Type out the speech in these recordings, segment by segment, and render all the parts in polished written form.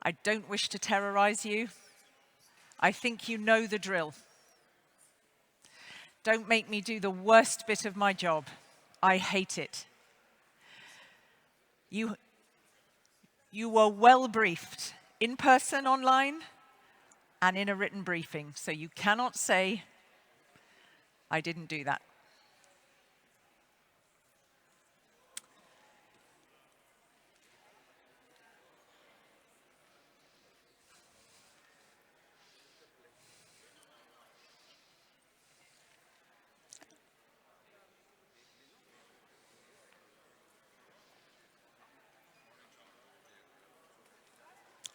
I don't wish to terrorize you. I think you know the drill. Don't make me do the worst bit of my job. I hate it. You were well briefed, in person, online, and in a written briefing, so you cannot say, I didn't do that.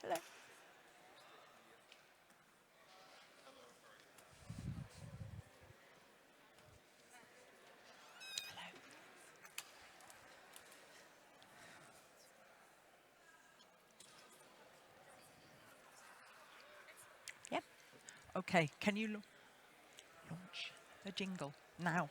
Hello. Yep. Okay, can you launch a jingle? Now.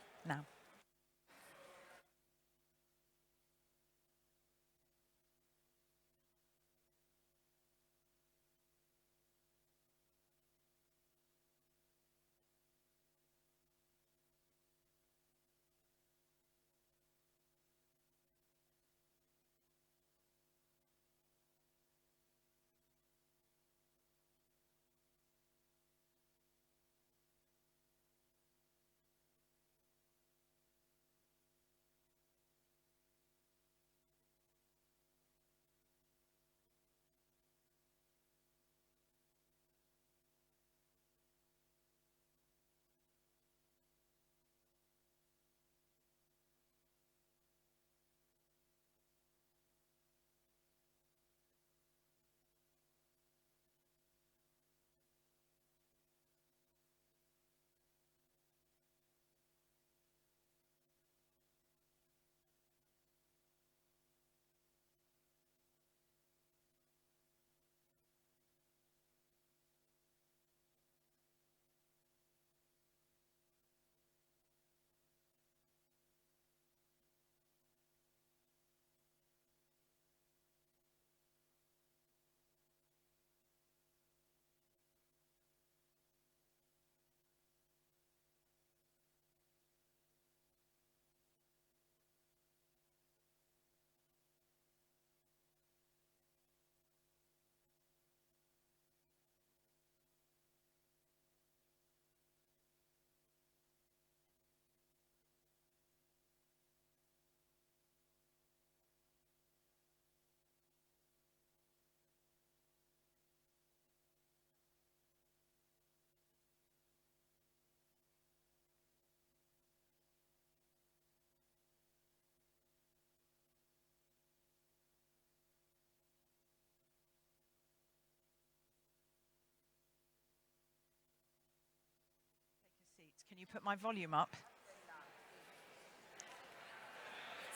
Can you put my volume up?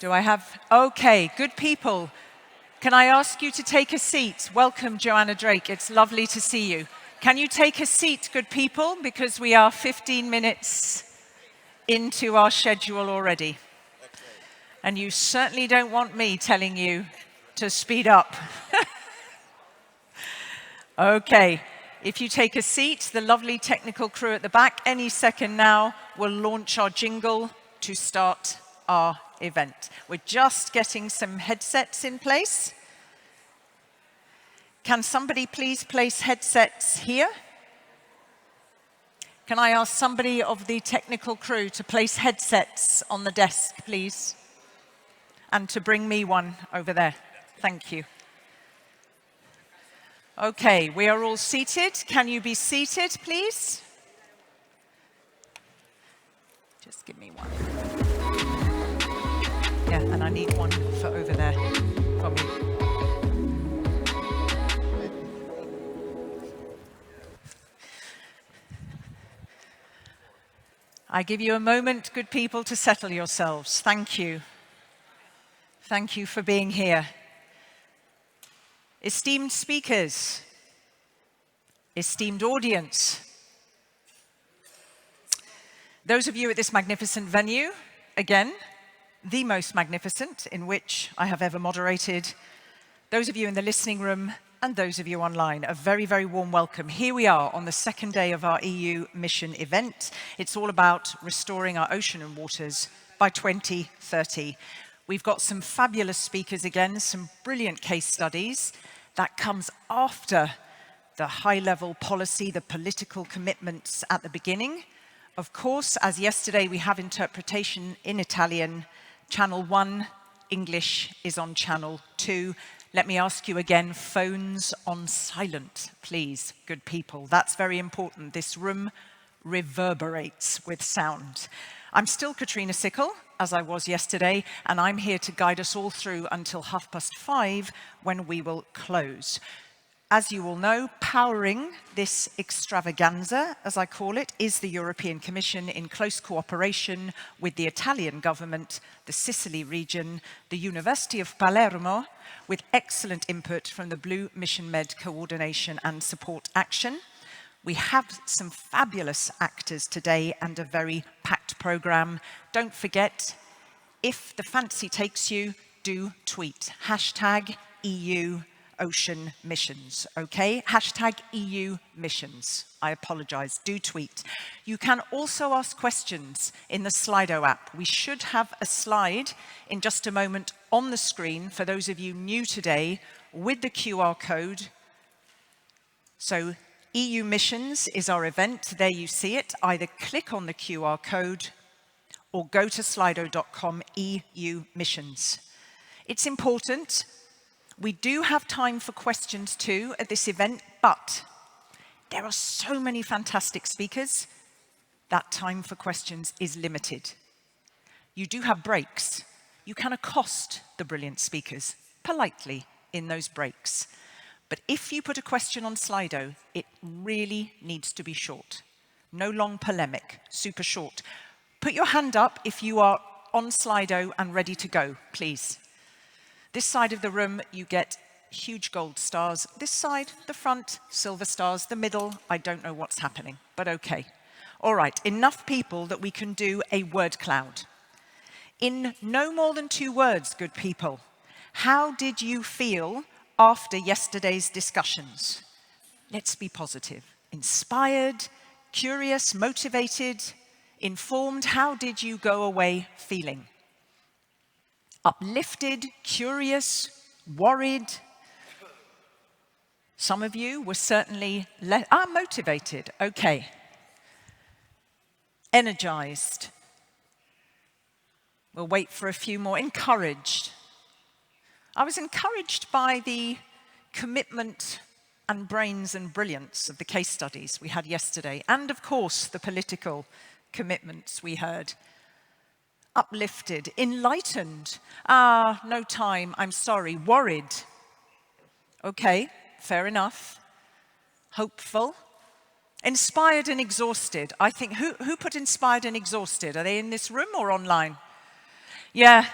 Do I have? Okay, good people. Can I ask you to take a seat? Welcome, Joanna Drake. It's lovely to see you. Can you take a seat, good people? Because we are 15 minutes into our schedule already. And you certainly don't want me telling you to speed up. Okay, if you take a seat, the lovely technical crew at the back, any second now, will launch our jingle to start our event. We're just getting some headsets in place. Can somebody please place headsets here? Can I ask somebody of the technical crew to place headsets on the desk, please? And to bring me one over there. Thank you. Okay, we are all seated. Can you be seated, please? Just give me one. Yeah, and I need one for over there from you. I give you a moment, good people, to settle yourselves. Thank you. Thank you for being here. Esteemed speakers, esteemed audience, those of you at this magnificent venue, again, the most magnificent in which I have ever moderated, those of you in the listening room, and those of you online, a very, very warm welcome. Here we are on the second day of our EU mission event. It's all about restoring our ocean and waters by 2030. We've got some fabulous speakers again, some brilliant case studies. That comes after the high-level policy, the political commitments at the beginning. Of course, as yesterday, we have interpretation in Italian. Channel 1, English is on channel 2. Let me ask you again, phones on silent, please, good people. That's very important. This room reverberates with sound. I'm still Katrina Sickle, as I was yesterday, and I'm here to guide us all through until 5:30, when we will close. As you all know, powering this extravaganza, as I call it, is the European Commission in close cooperation with the Italian government, the Sicily region, the University of Palermo, with excellent input from the Blue Mission Med Coordination and Support Action. We have some fabulous actors today and a very packed program. Don't forget, if the fancy takes you, do tweet. Hashtag EU Ocean Missions, okay? Hashtag EU Missions. I apologize, do tweet. You can also ask questions in the Slido app. We should have a slide in just a moment on the screen for those of you new today with the QR code. So EU Missions is our event. There you see it. Either click on the QR code or go to slido.com EU Missions. It's important. We do have time for questions too at this event, but there are so many fantastic speakers that time for questions is limited. You do have breaks. You can accost the brilliant speakers politely in those breaks. But if you put a question on Slido, it really needs to be short. No long polemic, super short. Put your hand up if you are on Slido and ready to go, please. This side of the room, you get huge gold stars. This side, the front, silver stars. The middle, I don't know what's happening, but okay. All right, enough people that we can do a word cloud. In no more than 2 words, good people, how did you feel after yesterday's discussions? Let's be positive. Inspired, curious, motivated, informed. How did you go away feeling? Uplifted, curious, worried. Some of you were certainly motivated, okay. Energized. We'll wait for a few more. Encouraged. I was encouraged by the commitment and brains and brilliance of the case studies we had yesterday, and of course the political commitments we heard. Uplifted, enlightened. No time, I'm sorry. Worried. Okay, fair enough. Hopeful. Inspired and exhausted. I think, who put inspired and exhausted? Are they in this room or online? Yeah,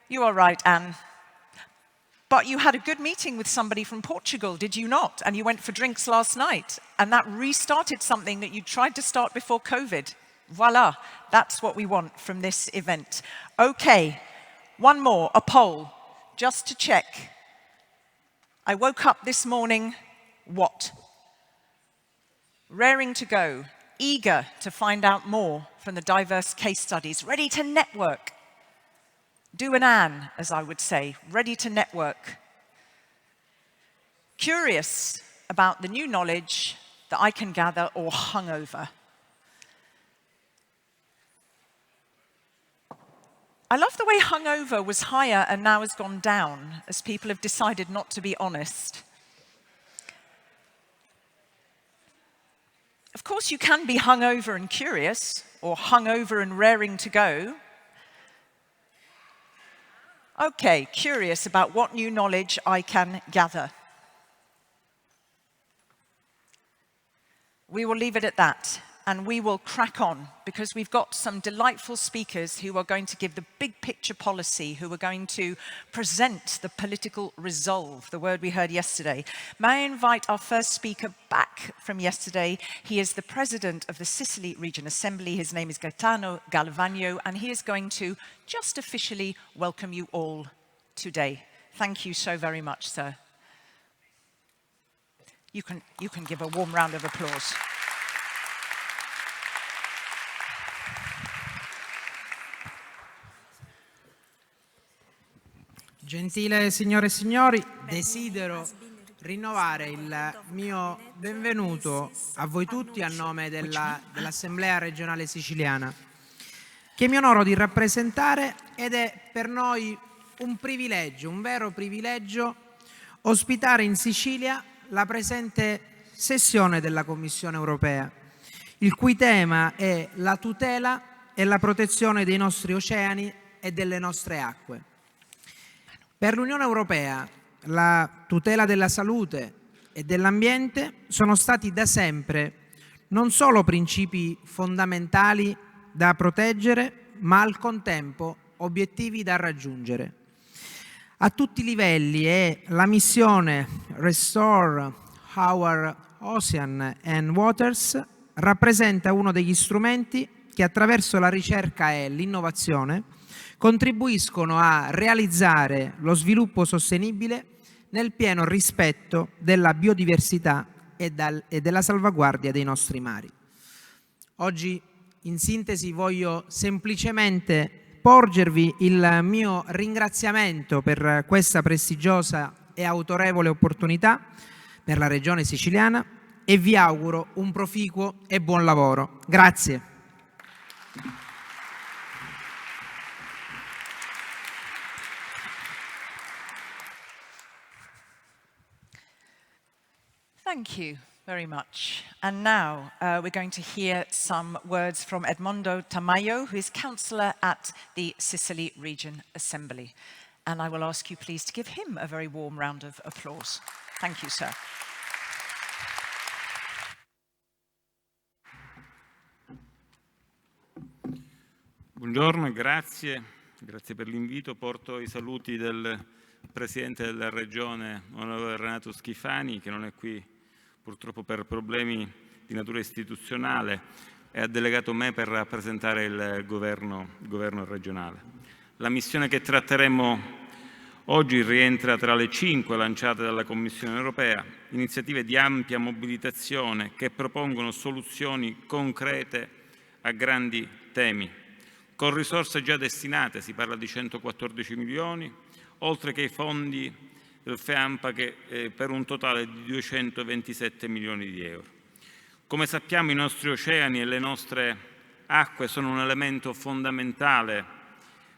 you are right, Anne. But you had a good meeting with somebody from Portugal, did you not? And you went for drinks last night, and that restarted something that you tried to start before COVID. Voila, that's what we want from this event. Okay, one more, a poll, just to check. I woke up this morning, what? Raring to go, eager to find out more from the diverse case studies, ready to network. Do an Anne, as I would say, ready to network. Curious about the new knowledge that I can gather, or hungover. I love the way hungover was higher and now has gone down, as people have decided not to be honest. Of course, you can be hungover and curious, or hungover and raring to go. Okay, curious about what new knowledge I can gather. We will leave it at that. And we will crack on, because we've got some delightful speakers who are going to give the big picture policy, who are going to present the political resolve, the word we heard yesterday. May I invite our first speaker back from yesterday? He is the president of the Sicily Region Assembly. His name is Gaetano Galvagno, and he is going to just officially welcome you all today. Thank you so very much, sir. You can give a warm round of applause. Gentile signore e signori, desidero rinnovare il mio benvenuto a voi tutti a nome dell'Assemblea regionale siciliana, che mi onoro di rappresentare, ed è per noi un privilegio, un vero privilegio, ospitare in Sicilia la presente sessione della Commissione europea, il cui tema è la tutela e la protezione dei nostri oceani e delle nostre acque. Per l'Unione Europea la tutela della salute e dell'ambiente sono stati da sempre non solo principi fondamentali da proteggere, ma al contempo obiettivi da raggiungere. A tutti i livelli è la missione Restore Our Ocean and Waters rappresenta uno degli strumenti che attraverso la ricerca e l'innovazione contribuiscono a realizzare lo sviluppo sostenibile nel pieno rispetto della biodiversità e della salvaguardia dei nostri mari. Oggi, in sintesi, voglio semplicemente porgervi il mio ringraziamento per questa prestigiosa e autorevole opportunità per la Regione siciliana e vi auguro un proficuo e buon lavoro. Grazie. Thank you very much. And now we're going to hear some words from Edmondo Tamayo, who is councillor at the Sicily Region Assembly. And I will ask you please to give him a very warm round of applause. Thank you, sir. Buongiorno, grazie per l'invito. Porto i saluti del Presidente della Regione, onorevole Renato Schifani, che non è qui purtroppo per problemi di natura istituzionale e ha delegato me per rappresentare il governo regionale. La missione che tratteremo oggi rientra tra le 5 lanciate dalla Commissione europea, iniziative di ampia mobilitazione che propongono soluzioni concrete a grandi temi. Con risorse già destinate, si parla di 114 milioni, oltre che i fondi del FEAMPA per un totale di 227 milioni di euro. Come sappiamo, i nostri oceani e le nostre acque sono un elemento fondamentale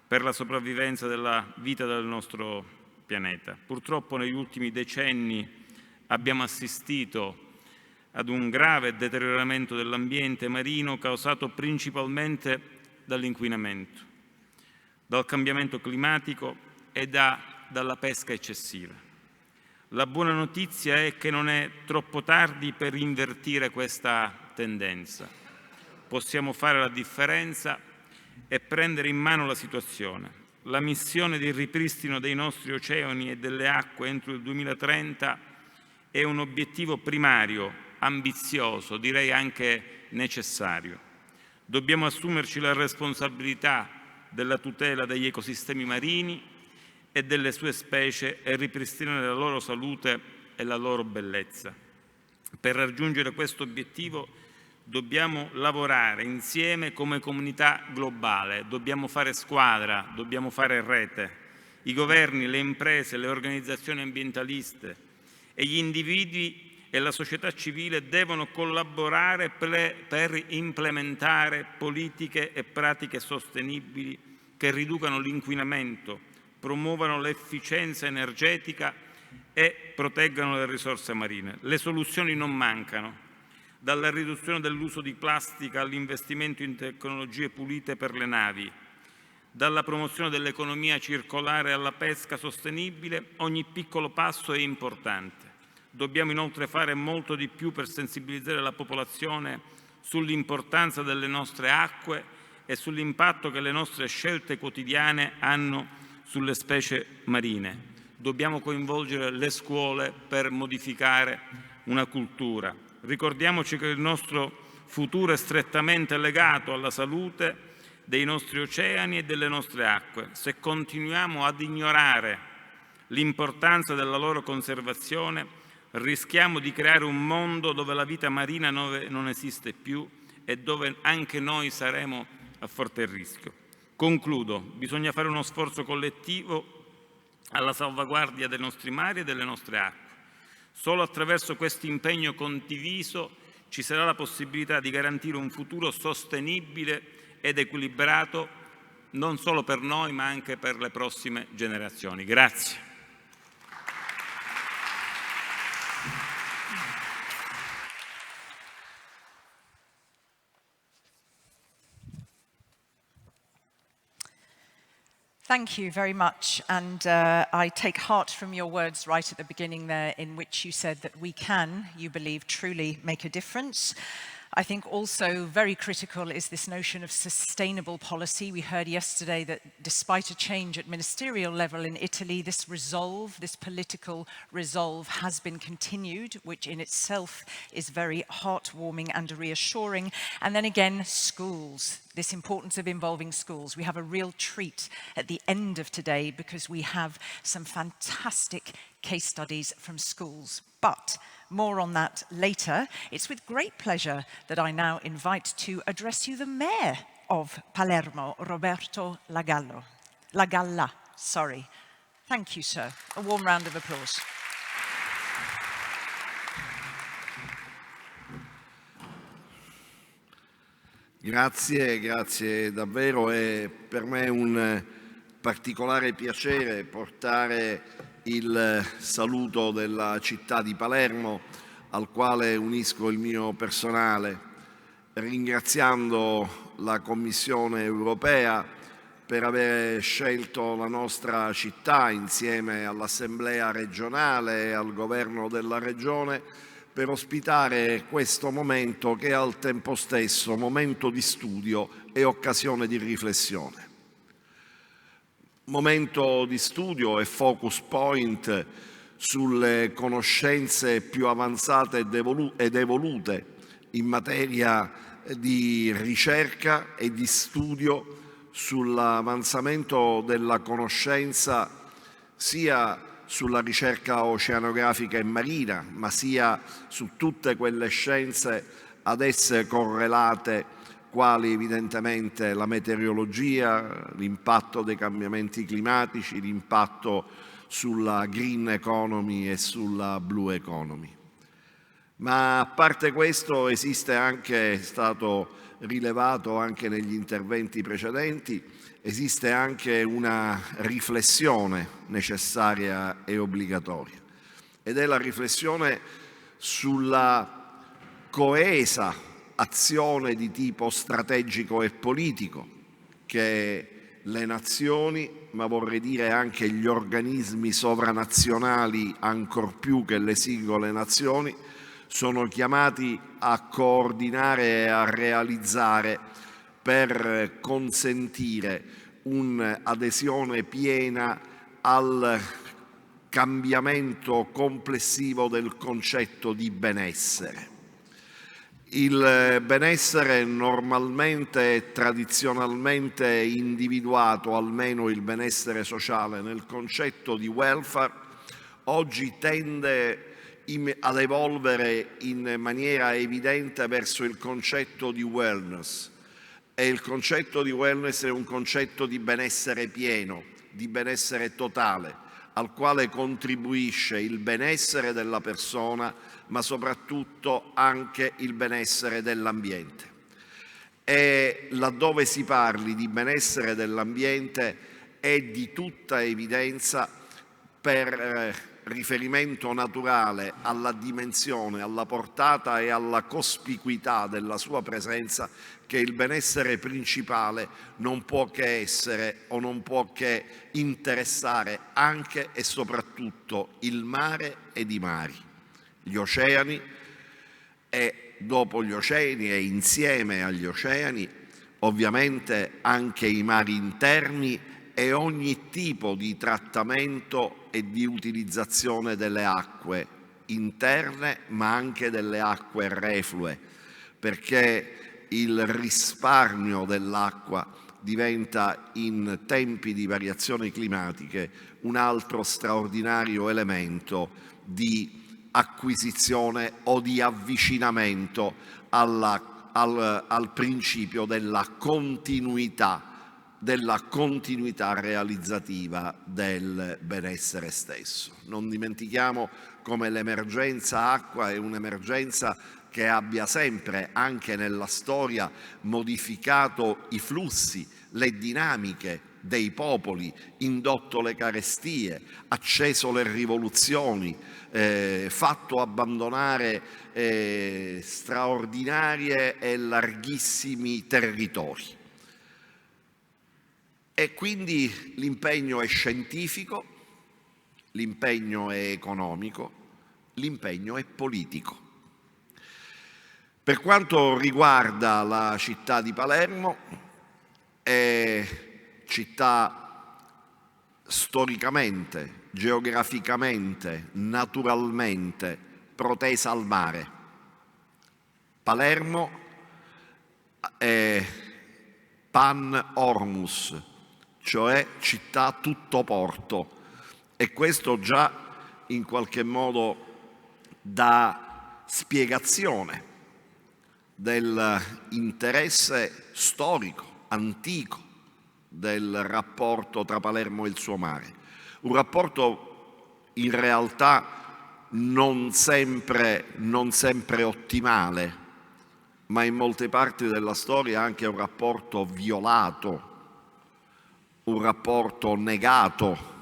per la sopravvivenza della vita del nostro pianeta. Purtroppo negli ultimi decenni abbiamo assistito ad un grave deterioramento dell'ambiente marino causato principalmente dall'inquinamento, dal cambiamento climatico e dalla pesca eccessiva. La buona notizia è che non è troppo tardi per invertire questa tendenza. Possiamo fare la differenza e prendere in mano la situazione. La missione di ripristino dei nostri oceani e delle acque entro il 2030 è un obiettivo primario, ambizioso, direi anche necessario. Dobbiamo assumerci la responsabilità della tutela degli ecosistemi marini e delle sue specie e ripristinare la loro salute e la loro bellezza. Per raggiungere questo obiettivo dobbiamo lavorare insieme come comunità globale, dobbiamo fare squadra, dobbiamo fare rete. I governi, le imprese, le organizzazioni ambientaliste e gli individui e la società civile devono collaborare per implementare politiche e pratiche sostenibili che riducano l'inquinamento, promuovano l'efficienza energetica e proteggano le risorse marine. Le soluzioni non mancano, dalla riduzione dell'uso di plastica all'investimento in tecnologie pulite per le navi, dalla promozione dell'economia circolare alla pesca sostenibile, ogni piccolo passo è importante. Dobbiamo inoltre fare molto di più per sensibilizzare la popolazione sull'importanza delle nostre acque e sull'impatto che le nostre scelte quotidiane hanno sulle specie marine. Dobbiamo coinvolgere le scuole per modificare una cultura. Ricordiamoci che il nostro futuro è strettamente legato alla salute dei nostri oceani e delle nostre acque. Se continuiamo ad ignorare l'importanza della loro conservazione, rischiamo di creare un mondo dove la vita marina non esiste più e dove anche noi saremo a forte rischio. Concludo, bisogna fare uno sforzo collettivo alla salvaguardia dei nostri mari e delle nostre acque. Solo attraverso questo impegno condiviso ci sarà la possibilità di garantire un futuro sostenibile ed equilibrato non solo per noi ma anche per le prossime generazioni. Grazie. Thank you very much, and I take heart from your words right at the beginning there, in which you said that we can, you believe, truly make a difference. I think also very critical is this notion of sustainable policy. We heard yesterday that despite a change at ministerial level in Italy, this resolve, this political resolve has been continued, which in itself is very heartwarming and reassuring. And then again, schools, this importance of involving schools. We have a real treat at the end of today because we have some fantastic case studies from schools. But more on that later. It's with great pleasure that I now invite to address you the mayor of Palermo, Roberto Lagalla. Sorry. Thank you, sir. A warm round of applause. Grazie davvero. È per me un particolare piacere portare il saluto della città di Palermo, al quale unisco il mio personale, ringraziando la Commissione europea per aver scelto la nostra città insieme all'Assemblea regionale e al governo della regione per ospitare questo momento che è al tempo stesso momento di studio e occasione di riflessione. Momento di studio e focus point sulle conoscenze più avanzate ed evolute in materia di ricerca e di studio sull'avanzamento della conoscenza sia sulla ricerca oceanografica e marina, ma sia su tutte quelle scienze ad esse correlate quali evidentemente la meteorologia, l'impatto dei cambiamenti climatici, l'impatto sulla green economy e sulla blue economy. Ma a parte questo esiste anche, è stato rilevato anche negli interventi precedenti, esiste anche una riflessione necessaria e obbligatoria, ed è la riflessione sulla coesa azione di tipo strategico e politico che le nazioni, ma vorrei dire anche gli organismi sovranazionali ancor più che le singole nazioni, sono chiamati a coordinare e a realizzare per consentire un'adesione piena al cambiamento complessivo del concetto di benessere. Il benessere normalmente e tradizionalmente individuato, almeno il benessere sociale, nel concetto di welfare, oggi tende ad evolvere in maniera evidente verso il concetto di wellness. E il concetto di wellness è un concetto di benessere pieno, di benessere totale, al quale contribuisce il benessere della persona, ma soprattutto anche il benessere dell'ambiente. E laddove si parli di benessere dell'ambiente è di tutta evidenza, per riferimento naturale alla dimensione, alla portata e alla cospicuità della sua presenza, che il benessere principale non può che essere o non può che interessare anche e soprattutto il mare ed i mari, gli oceani, e dopo gli oceani e insieme agli oceani ovviamente anche i mari interni e ogni tipo di trattamento e di utilizzazione delle acque interne, ma anche delle acque reflue, perché il risparmio dell'acqua diventa in tempi di variazioni climatiche un altro straordinario elemento di acquisizione o di avvicinamento al principio della continuità realizzativa del benessere stesso. Non dimentichiamo come l'emergenza acqua è un'emergenza che abbia sempre, anche nella storia, modificato i flussi, le dinamiche dei popoli, indotto le carestie, acceso le rivoluzioni, fatto abbandonare straordinarie e larghissimi territori. E quindi l'impegno è scientifico, l'impegno è economico, l'impegno è politico. Per quanto riguarda la città di Palermo, è città storicamente, geograficamente, naturalmente protesa al mare. Palermo è pan ormus, cioè città tutto porto, e questo già in qualche modo dà spiegazione dell'interesse storico, antico, del rapporto tra Palermo e il suo mare. Un rapporto in realtà non sempre ottimale, ma in molte parti della storia anche un rapporto violato, un rapporto negato,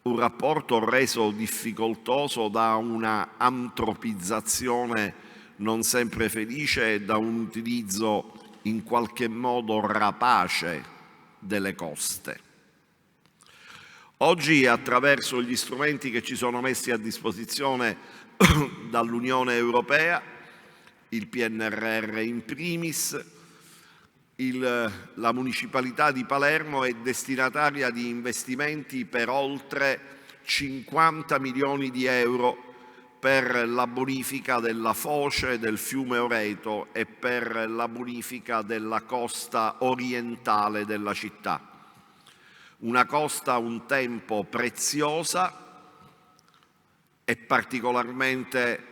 un rapporto reso difficoltoso da una antropizzazione non sempre felice e da un utilizzo in qualche modo rapace delle coste. Oggi, attraverso gli strumenti che ci sono messi a disposizione dall'Unione Europea, il PNRR in primis, la Municipalità di Palermo è destinataria di investimenti per oltre 50 milioni di euro per la bonifica della foce del fiume Oreto e per la bonifica della costa orientale della città. Una costa un tempo preziosa e particolarmente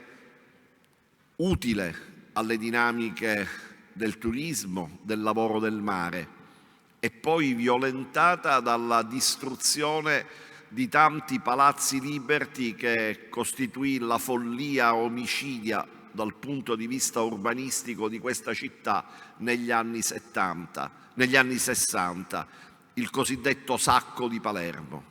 utile alle dinamiche del turismo, del lavoro del mare, e poi violentata dalla distruzione di tanti palazzi liberty che costituì la follia omicidia dal punto di vista urbanistico di questa città negli anni 60, il cosiddetto sacco di Palermo,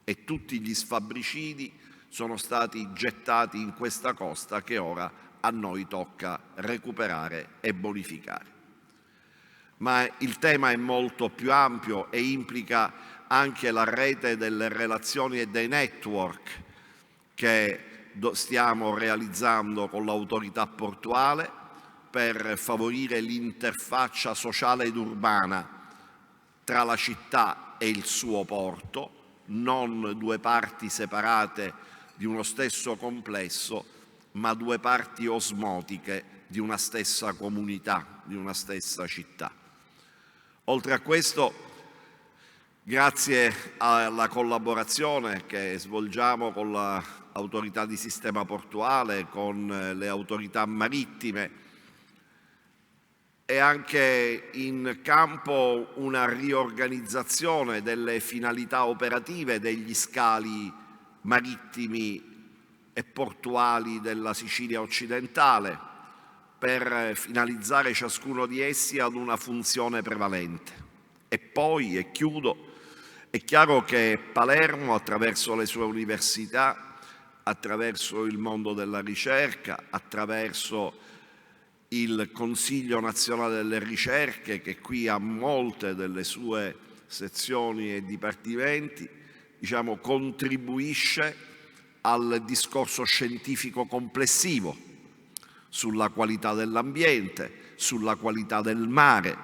e tutti gli sfabbricidi sono stati gettati in questa costa che ora a noi tocca recuperare e bonificare. Ma il tema è molto più ampio e implica anche la rete delle relazioni e dei network che stiamo realizzando con l'autorità portuale per favorire l'interfaccia sociale ed urbana tra la città e il suo porto, non due parti separate di uno stesso complesso, ma due parti osmotiche di una stessa comunità, di una stessa città. Oltre a questo, grazie alla collaborazione che svolgiamo con l'autorità di sistema portuale, con le autorità marittime, è anche in campo una riorganizzazione delle finalità operative degli scali marittimi e portuali della Sicilia occidentale, per finalizzare ciascuno di essi ad una funzione prevalente. E poi, e chiudo, è chiaro che Palermo, attraverso le sue università, attraverso il mondo della ricerca, attraverso il Consiglio Nazionale delle Ricerche, che qui ha molte delle sue sezioni e dipartimenti, contribuisce al discorso scientifico complessivo sulla qualità dell'ambiente, sulla qualità del mare,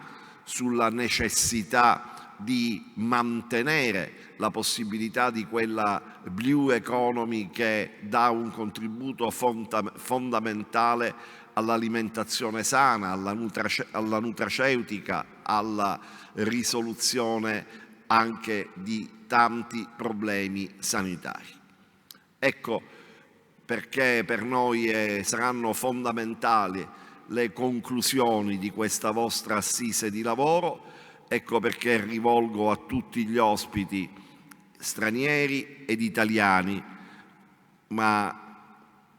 sulla necessità di mantenere la possibilità di quella blue economy che dà un contributo fondamentale all'alimentazione sana, alla nutraceutica, alla risoluzione anche di tanti problemi sanitari. Ecco, perché per noi saranno fondamentali le conclusioni di questa vostra assise di lavoro. Ecco perché rivolgo a tutti gli ospiti stranieri ed italiani, ma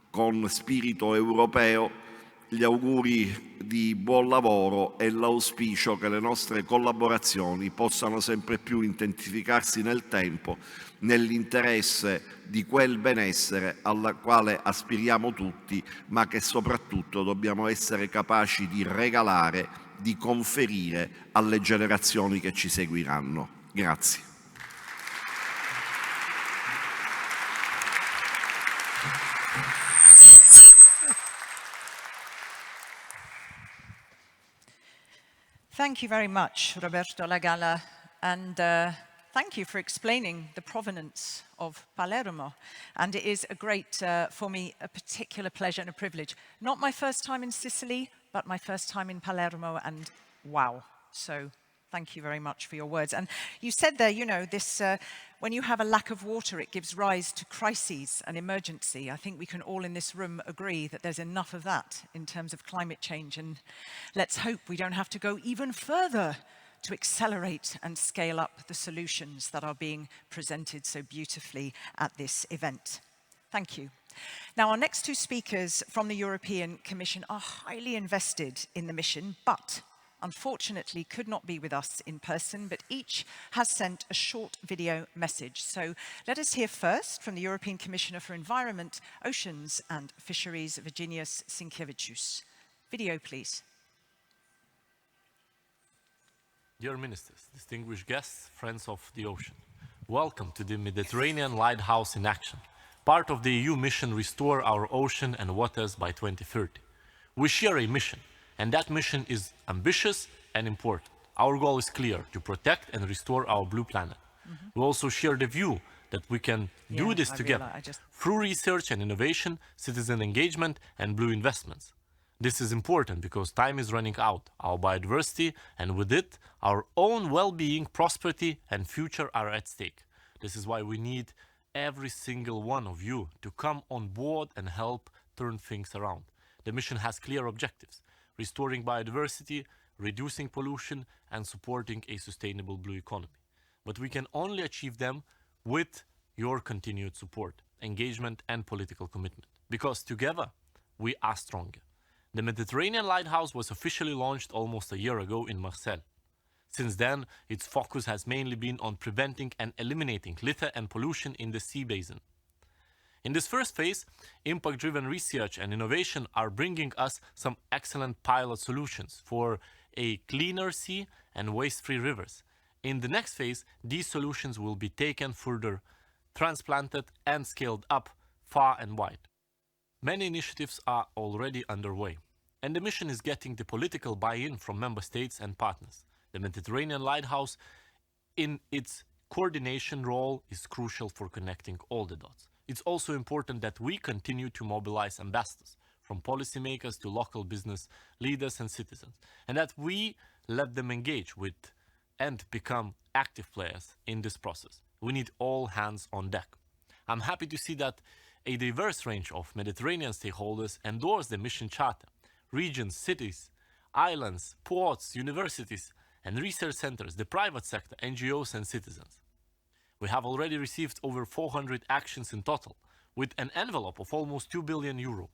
con spirito europeo, gli auguri di buon lavoro e l'auspicio che le nostre collaborazioni possano sempre più intensificarsi nel tempo nell'interesse di quel benessere al quale aspiriamo tutti, ma che soprattutto dobbiamo essere capaci di regalare, di conferire alle generazioni che ci seguiranno. Grazie. Thank you very much, Roberto Lagalla, and thank you for explaining the provenance of Palermo. And it is a great, for me, a particular pleasure and a privilege. Not my first time in Sicily, but my first time in Palermo, and wow. So thank you very much for your words. And you said there, you know, this, when you have a lack of water, it gives rise to crises and emergency. I think we can all in this room agree that there's enough of that in terms of climate change. And let's hope we don't have to go even further to accelerate and scale up the solutions that are being presented so beautifully at this event. Thank you. Now, our next two speakers from the European Commission are highly invested in the mission, but unfortunately could not be with us in person, but each has sent a short video message. So let us hear first from the European Commissioner for Environment, Oceans and Fisheries, Virginijus Sinkevičius. Video, please. Dear Ministers, distinguished guests, friends of the ocean, welcome to the Mediterranean Lighthouse in action, part of the EU mission Restore Our Ocean and Waters by 2030. We share a mission, and that mission is ambitious and important. Our goal is clear, to protect and restore our blue planet. We also share the view that we can do this together through research and innovation, citizen engagement, and blue investments. This is important because time is running out. Our biodiversity, and with it, our own well-being, prosperity, and future are at stake. This is why we need every single one of you to come on board and help turn things around. The mission has clear objectives: restoring biodiversity, reducing pollution, and supporting a sustainable blue economy. But we can only achieve them with your continued support, engagement, and political commitment. Because together, we are stronger. The Mediterranean Lighthouse was officially launched almost a year ago in Marseille. Since then, its focus has mainly been on preventing and eliminating litter and pollution in the sea basin. In this first phase, impact-driven research and innovation are bringing us some excellent pilot solutions for a cleaner sea and waste-free rivers. In the next phase, these solutions will be taken further, transplanted and scaled up far and wide. Many initiatives are already underway, and the mission is getting the political buy-in from member states and partners. The Mediterranean Lighthouse, in its coordination role, is crucial for connecting all the dots. It's also important that we continue to mobilize ambassadors, from policymakers to local business leaders and citizens, and that we let them engage with and become active players in this process. We need all hands on deck. I'm happy to see that a diverse range of Mediterranean stakeholders endorse the mission charter: regions, cities, islands, ports, universities, and research centers, the private sector, NGOs, and citizens. We have already received over 400 actions in total, with an envelope of almost 2 billion euro.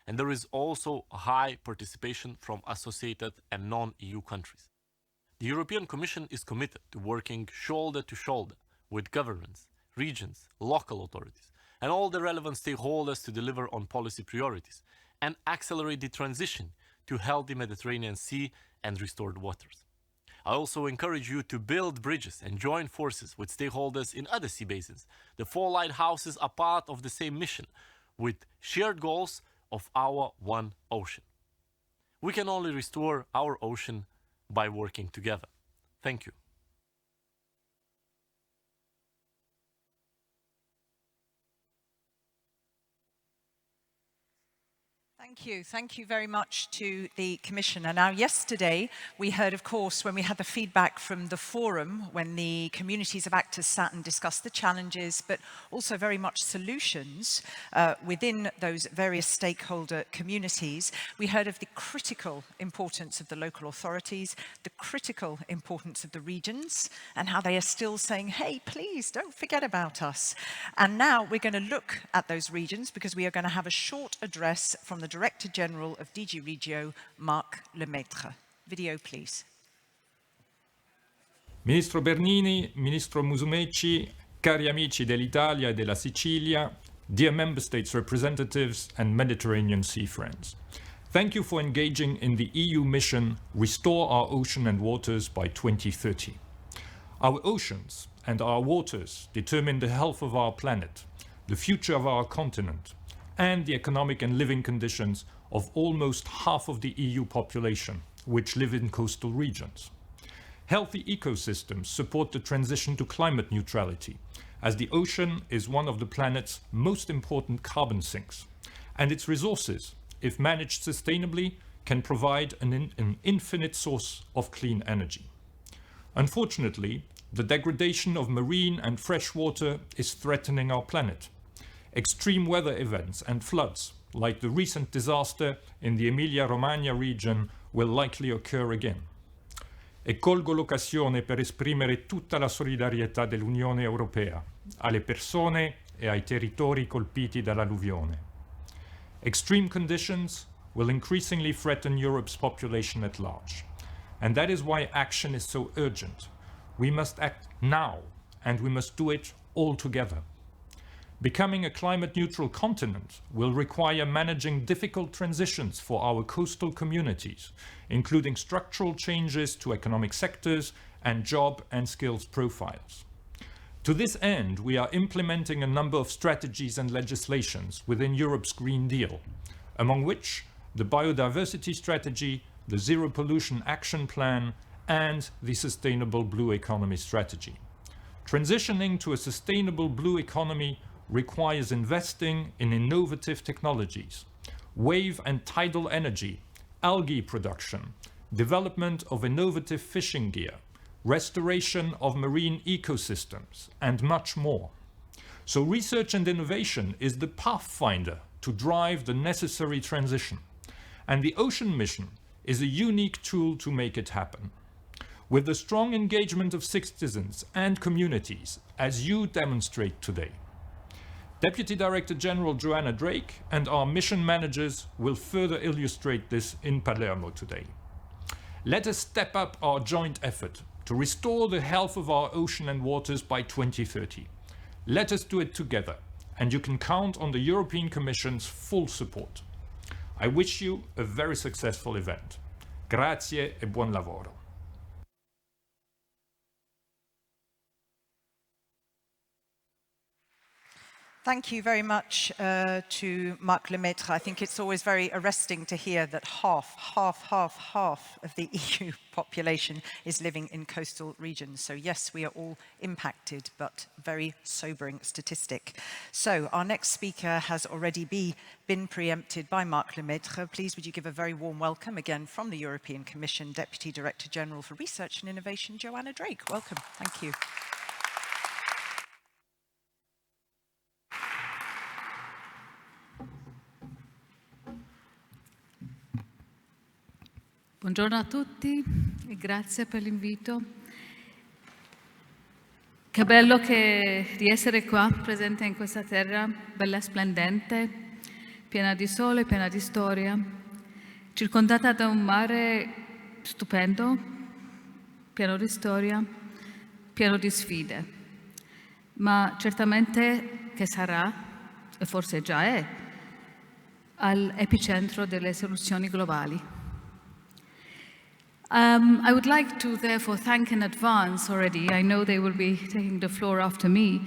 And there is also a high participation from associated and non-EU countries. The European Commission is committed to working shoulder to shoulder with governments, regions, local authorities, and all the relevant stakeholders to deliver on policy priorities and accelerate the transition to healthy Mediterranean Sea and restored waters. I also encourage you to build bridges and join forces with stakeholders in other sea basins. The 4 lighthouses are part of the same mission, with shared goals of our one ocean. We can only restore our ocean by working together. Thank you. Thank you very much to the Commissioner. Now, yesterday we heard, of course, when we had the feedback from the forum, when the communities of actors sat and discussed the challenges, but also very much solutions within those various stakeholder communities. We heard of the critical importance of the local authorities, the critical importance of the regions, and how they are still saying, hey, please don't forget about us. And now we're going to look at those regions because we are going to have a short address from the Director General of DG Regio, Marc Lemaitre. Video, please. Ministro Bernini, Ministro Musumeci, cari amici dell'Italia e della Sicilia, dear Member States representatives and Mediterranean Sea friends. Thank you for engaging in the EU mission Restore Our Ocean and Waters by 2030. Our oceans and our waters determine the health of our planet, the future of our continent, and the economic and living conditions of almost half of the EU population, which live in coastal regions. Healthy ecosystems support the transition to climate neutrality, as the ocean is one of the planet's most important carbon sinks, and its resources, if managed sustainably, can provide an infinite source of clean energy. Unfortunately, the degradation of marine and fresh water is threatening our planet. Extreme weather events and floods, like the recent disaster in the Emilia-Romagna region, will likely occur again. E colgo l'occasione per esprimere tutta la solidarietà dell'Unione Europea alle persone e ai territori colpiti dall'alluvione. Extreme conditions will increasingly threaten Europe's population at large, and that is why action is so urgent. We must act now, and we must do it all together. Becoming a climate-neutral continent will require managing difficult transitions for our coastal communities, including structural changes to economic sectors and job and skills profiles. To this end, we are implementing a number of strategies and legislations within Europe's Green Deal, among which the Biodiversity Strategy, the Zero Pollution Action Plan, and the Sustainable Blue Economy Strategy. Transitioning to a sustainable blue economy requires investing in innovative technologies, wave and tidal energy, algae production, development of innovative fishing gear, restoration of marine ecosystems, and much more. So research and innovation is the pathfinder to drive the necessary transition, and the Ocean Mission is a unique tool to make it happen. With the strong engagement of citizens and communities, as you demonstrate today, Deputy Director General Joanna Drake and our mission managers will further illustrate this in Palermo today. Let us step up our joint effort to restore the health of our ocean and waters by 2030. Let us do it together, and you can count on the European Commission's full support. I wish you a very successful event. Grazie e buon lavoro. Thank you very much to Marc Lemaitre. I think it's always very arresting to hear that half of the EU population is living in coastal regions. So yes, we are all impacted, but very sobering statistic. So our next speaker has already been preempted by Marc Lemaitre. Please would you give a very warm welcome again from the European Commission, Deputy Director General for Research and Innovation, Joanna Drake. Welcome. Thank you. Buongiorno a tutti e grazie per l'invito. Che bello di essere qua, presente in questa terra bella e splendente, piena di sole, piena di storia, circondata da un mare stupendo, pieno di storia, pieno di sfide, ma certamente che sarà, e forse già è, all'epicentro delle soluzioni globali. I would like to therefore thank in advance already, I know they will be taking the floor after me,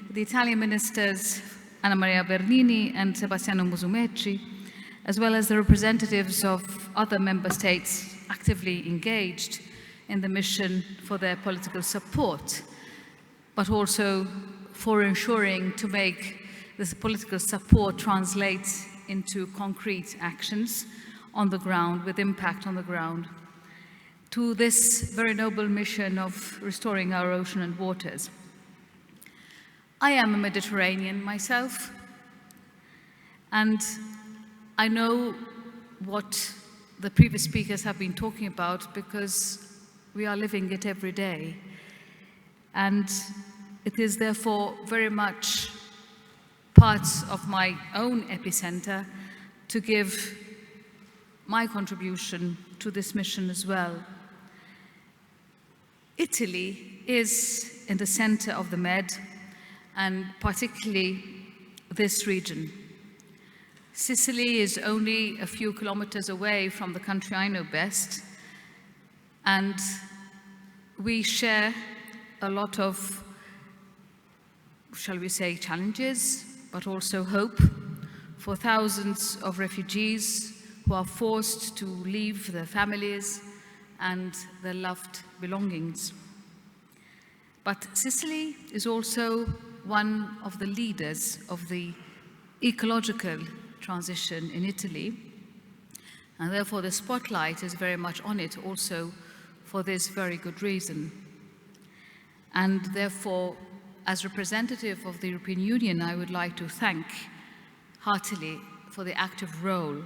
the Italian ministers Anna Maria Bernini and Sebastiano Musumeci, as well as the representatives of other member states actively engaged in the mission for their political support, but also for ensuring to make this political support translate into concrete actions on the ground, with impact on the ground, to this very noble mission of restoring our ocean and waters. I am a Mediterranean myself, and I know what the previous speakers have been talking about because we are living it every day. And it is therefore very much part of my own epicenter to give my contribution to this mission as well. Italy is in the center of the Med, and particularly this region. Sicily is only a few kilometers away from the country I know best, and we share a lot of, shall we say, challenges, but also hope for thousands of refugees who are forced to leave their families and their loved belongings. But Sicily is also one of the leaders of the ecological transition in Italy, and therefore the spotlight is very much on it also for this very good reason. And therefore, as representative of the European Union, I would like to thank heartily for the active role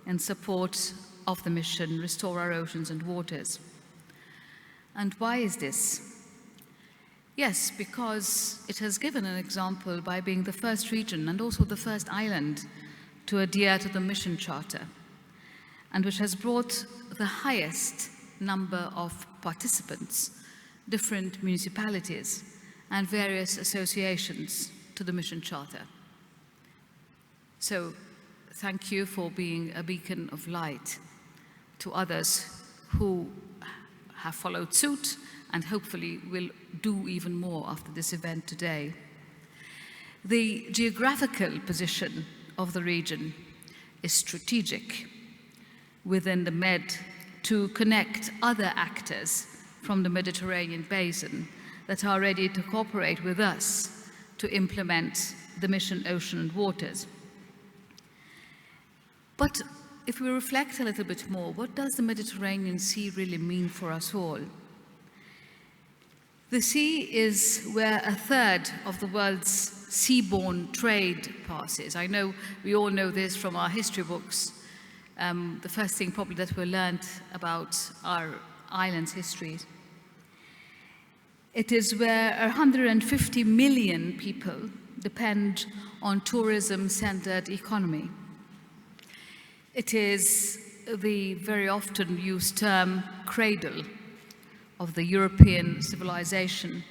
in support of the mission Restore Our Oceans and Waters. And why is this? Yes, because it has given an example by being the first region and also the first island to adhere to the mission charter, and which has brought the highest number of participants, different municipalities and various associations to the mission charter. So thank you for being a beacon of light to others who have followed suit and hopefully will do even more after this event today. The geographical position of the region is strategic within the Med to connect other actors from the Mediterranean basin that are ready to cooperate with us to implement the mission Ocean and Waters. But if we reflect a little bit more, what does the Mediterranean Sea really mean for us all? The sea is where a third of the world's seaborne trade passes. I know we all know this from our history books. The first thing probably that we learned about our island's history. It is where 150 million people depend on tourism-centered economy. It is the very often used term cradle of the European civilization,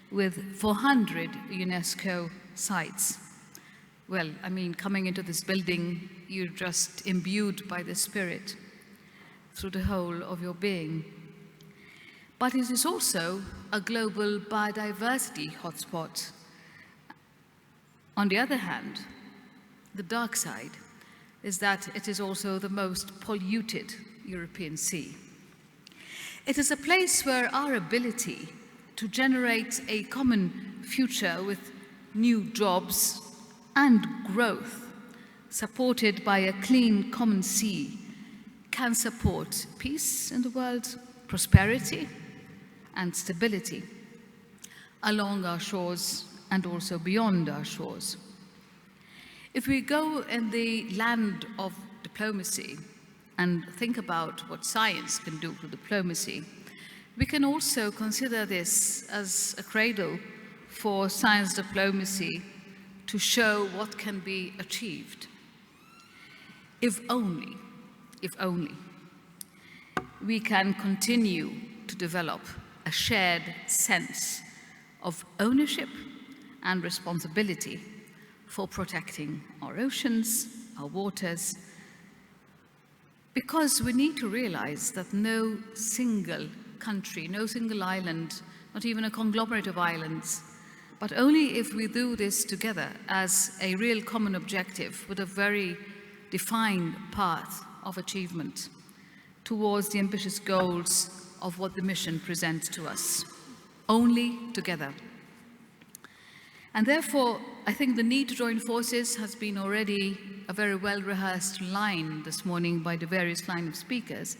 with 400 UNESCO sites. Well, I mean, coming into this building, you're just imbued by the spirit through the whole of your being. But it is also a global biodiversity hotspot. On the other hand, the dark side is that it is also the most polluted European sea. It is a place where our ability to generate a common future with new jobs and growth, supported by a clean common sea, can support peace in the world, prosperity and stability along our shores and also beyond our shores. If we go in the land of diplomacy and think about what science can do to diplomacy, we can also consider this as a cradle for science diplomacy to show what can be achieved. If only we can continue to develop a shared sense of ownership and responsibility for protecting our oceans, our waters, because we need to realize that no single country, no single island, not even a conglomerate of islands, but only if we do this together as a real common objective with a very defined path of achievement towards the ambitious goals of what the mission presents to us. Only together. And therefore, I think the need to join forces has been already a very well-rehearsed line this morning by the various line of speakers,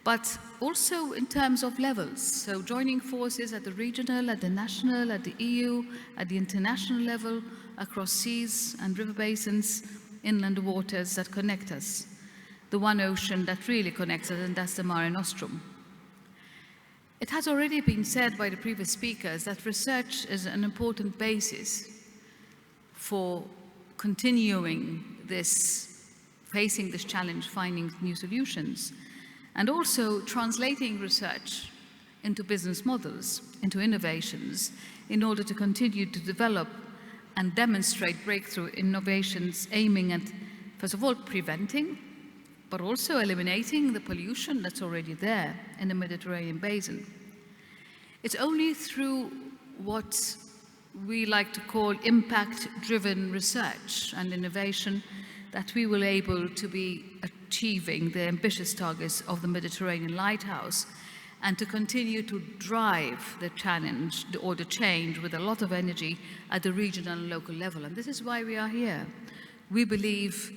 but also in terms of levels. So joining forces at the regional, at the national, at the EU, at the international level, across seas and river basins, inland waters that connect us. The one ocean that really connects us, and that's the Mare Nostrum. It has already been said by the previous speakers that research is an important basis for continuing this, facing this challenge, finding new solutions, and also translating research into business models, into innovations, in order to continue to develop and demonstrate breakthrough innovations aiming at, first of all, preventing, but also eliminating the pollution that's already there in the Mediterranean basin. It's only through what we like to call impact-driven research and innovation that we will be able to be achieving the ambitious targets of the Mediterranean Lighthouse and to continue to drive the challenge or the change with a lot of energy at the regional and local level. And this is why we are here. We believe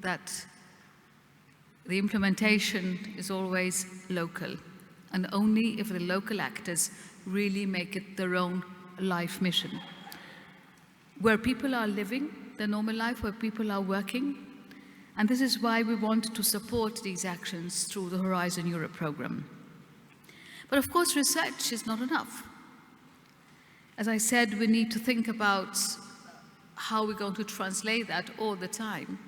that the implementation is always local, and only if the local actors really make it their own life mission. Where people are living their normal life, where people are working, and this is why we want to support these actions through the Horizon Europe program. But of course, research is not enough. As I said, we need to think about how we're going to translate that all the time,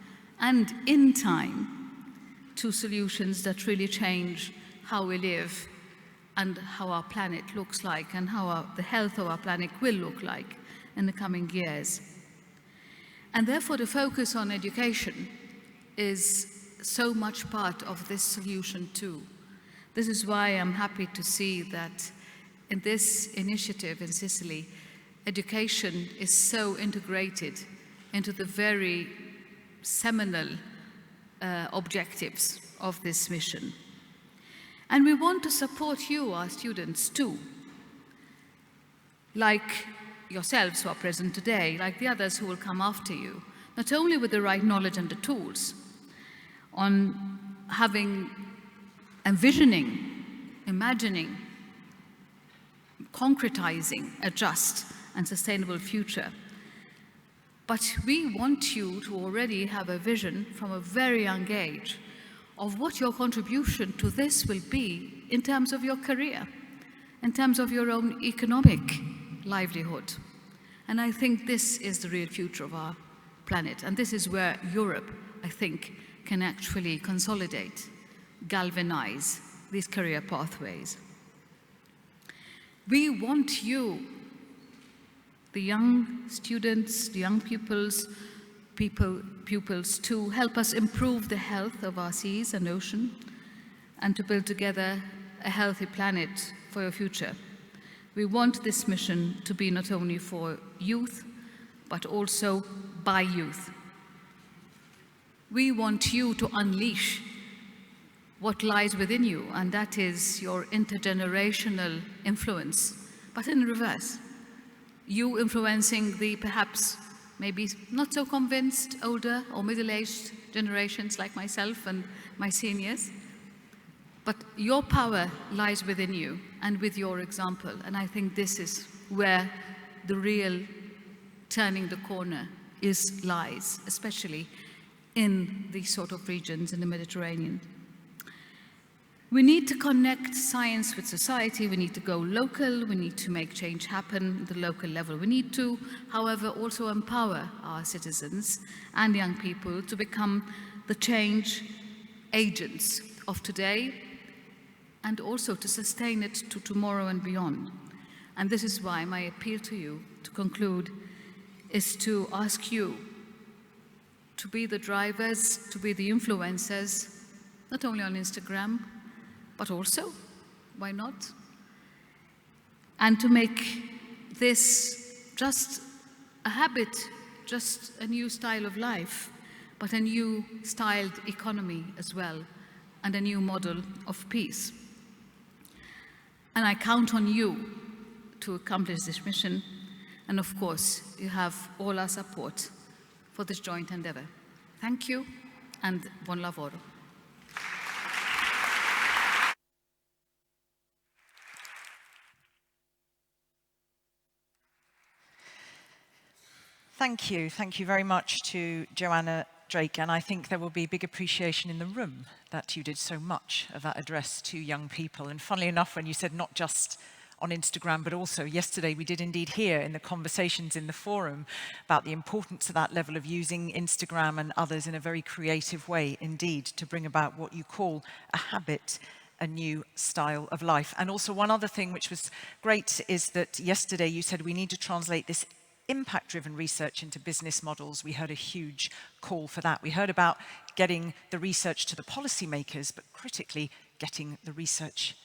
and in time, to solutions that really change how we live and how our planet looks like and how the health of our planet will look like in the coming years. And therefore, the focus on education is so much part of this solution too. This is why I'm happy to see that in this initiative in Sicily, education is so integrated into the very seminal objectives of this mission. And we want to support you, our students, too, like yourselves who are present today, like the others who will come after you, not only with the right knowledge and the tools, on having, envisioning, imagining, concretizing a just and sustainable future. But we want you to already have a vision from a very young age of what your contribution to this will be in terms of your career, in terms of your own economic livelihood. And I think this is the real future of our planet. And this is where Europe, I think, can actually consolidate, galvanize these career pathways. We want you, the young students, the young pupils, to help us improve the health of our seas and ocean and to build together a healthy planet for your future. We want this mission to be not only for youth, but also by youth. We want you to unleash what lies within you, and that is your intergenerational influence, but in reverse. You influencing the perhaps maybe not so convinced older or middle-aged generations like myself and my seniors. But your power lies within you and with your example. And I think this is where the real turning the corner lies, especially in these sort of regions in the Mediterranean. We need to connect science with society. We need to go local. We need to make change happen at the local level. We need to, however, also empower our citizens and young people to become the change agents of today and also to sustain it to tomorrow and beyond. And this is why my appeal to you, to conclude, is to ask you to be the drivers, to be the influencers, not only on Instagram, but also, why not? And to make this just a habit, just a new style of life, but a new styled economy as well, and a new model of peace. And I count on you to accomplish this mission. And of course, you have all our support for this joint endeavor. Thank you and buon lavoro. Thank you. Thank you very much to Joanna Drake, and I think there will be big appreciation in the room that you did so much of that address to young people. And funnily enough, when you said not just on Instagram, but also yesterday we did indeed hear in the conversations in the forum about the importance of that level of using Instagram and others in a very creative way indeed to bring about what you call a habit, a new style of life. And also one other thing which was great is that yesterday you said we need to translate this impact-driven research into business models. We heard a huge call for that. We heard about getting the research to the policymakers, but critically getting the researchers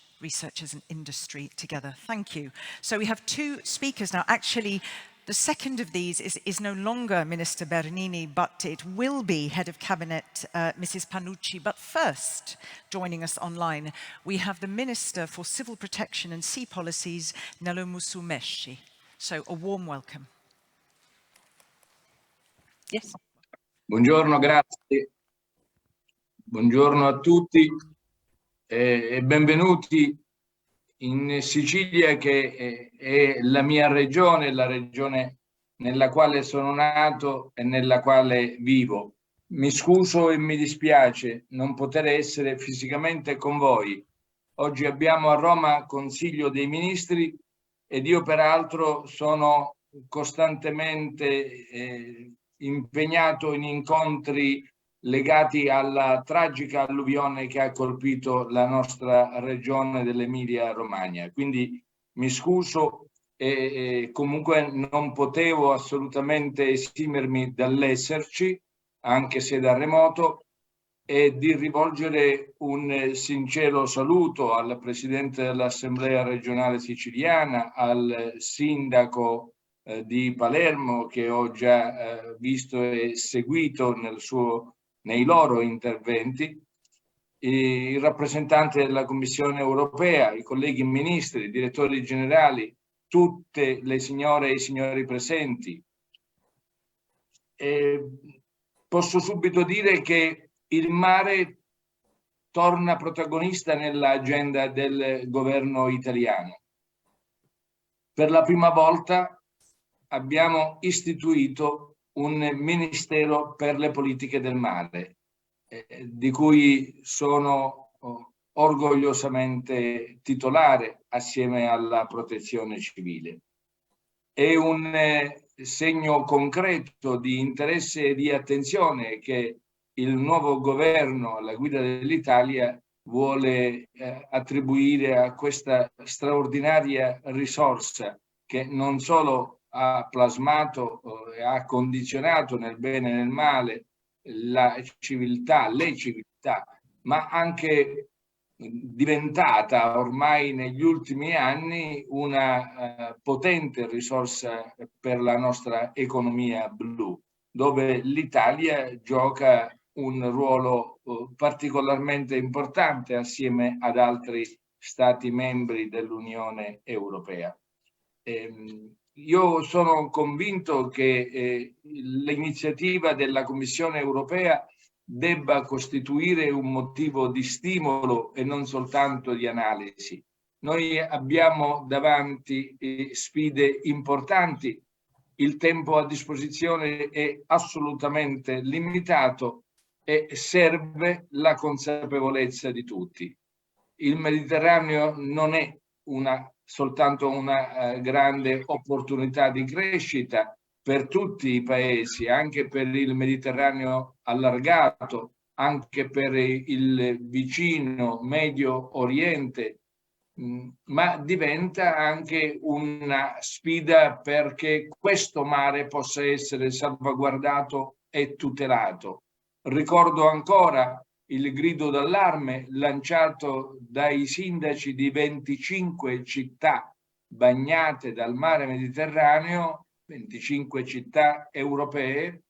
and industry together. Thank you. So we have two speakers now. Actually, the second of these is no longer Minister Bernini, but it will be Head of Cabinet, Mrs. Panucci. But first, joining us online, we have the Minister for Civil Protection and Sea Policies, Nello Musumeci. So a warm welcome. Yes. Buongiorno, grazie. Buongiorno a tutti e benvenuti in Sicilia, che è la mia regione, la regione nella quale sono nato e nella quale vivo. Mi scuso e mi dispiace non poter essere fisicamente con voi. Oggi abbiamo a Roma Consiglio dei Ministri ed io peraltro sono costantemente impegnato in incontri legati alla tragica alluvione che ha colpito la nostra regione dell'Emilia-Romagna. Quindi mi scuso e comunque non potevo assolutamente esimermi dall'esserci, anche se da remoto, e di rivolgere un sincero saluto al Presidente dell'Assemblea regionale siciliana, al Sindaco di Palermo, che ho già visto e seguito nei loro interventi, il rappresentante della Commissione europea, i colleghi ministri, i direttori generali, tutte le signore e i signori presenti. Posso subito dire che il mare torna protagonista nell'agenda del governo italiano. Per la prima volta abbiamo istituito un Ministero per le politiche del mare, di cui sono orgogliosamente titolare assieme alla Protezione Civile. È un segno concreto di interesse e di attenzione che il nuovo governo alla guida dell'Italia vuole attribuire a questa straordinaria risorsa che non solo ha plasmato e ha condizionato nel bene e nel male le civiltà, ma anche diventata ormai negli ultimi anni una potente risorsa per la nostra economia blu, dove l'Italia gioca un ruolo particolarmente importante assieme ad altri Stati membri dell'Unione Europea. Io sono convinto che l'iniziativa della Commissione Europea debba costituire un motivo di stimolo e non soltanto di analisi. Noi abbiamo davanti sfide importanti, il tempo a disposizione è assolutamente limitato e serve la consapevolezza di tutti. Il Mediterraneo non è soltanto una grande opportunità di crescita per tutti i paesi, anche per il Mediterraneo allargato, anche per il vicino Medio Oriente, ma diventa anche una sfida perché questo mare possa essere salvaguardato e tutelato. Ricordo ancora il grido d'allarme lanciato dai sindaci di 25 città bagnate dal mare Mediterraneo, 25 città europee,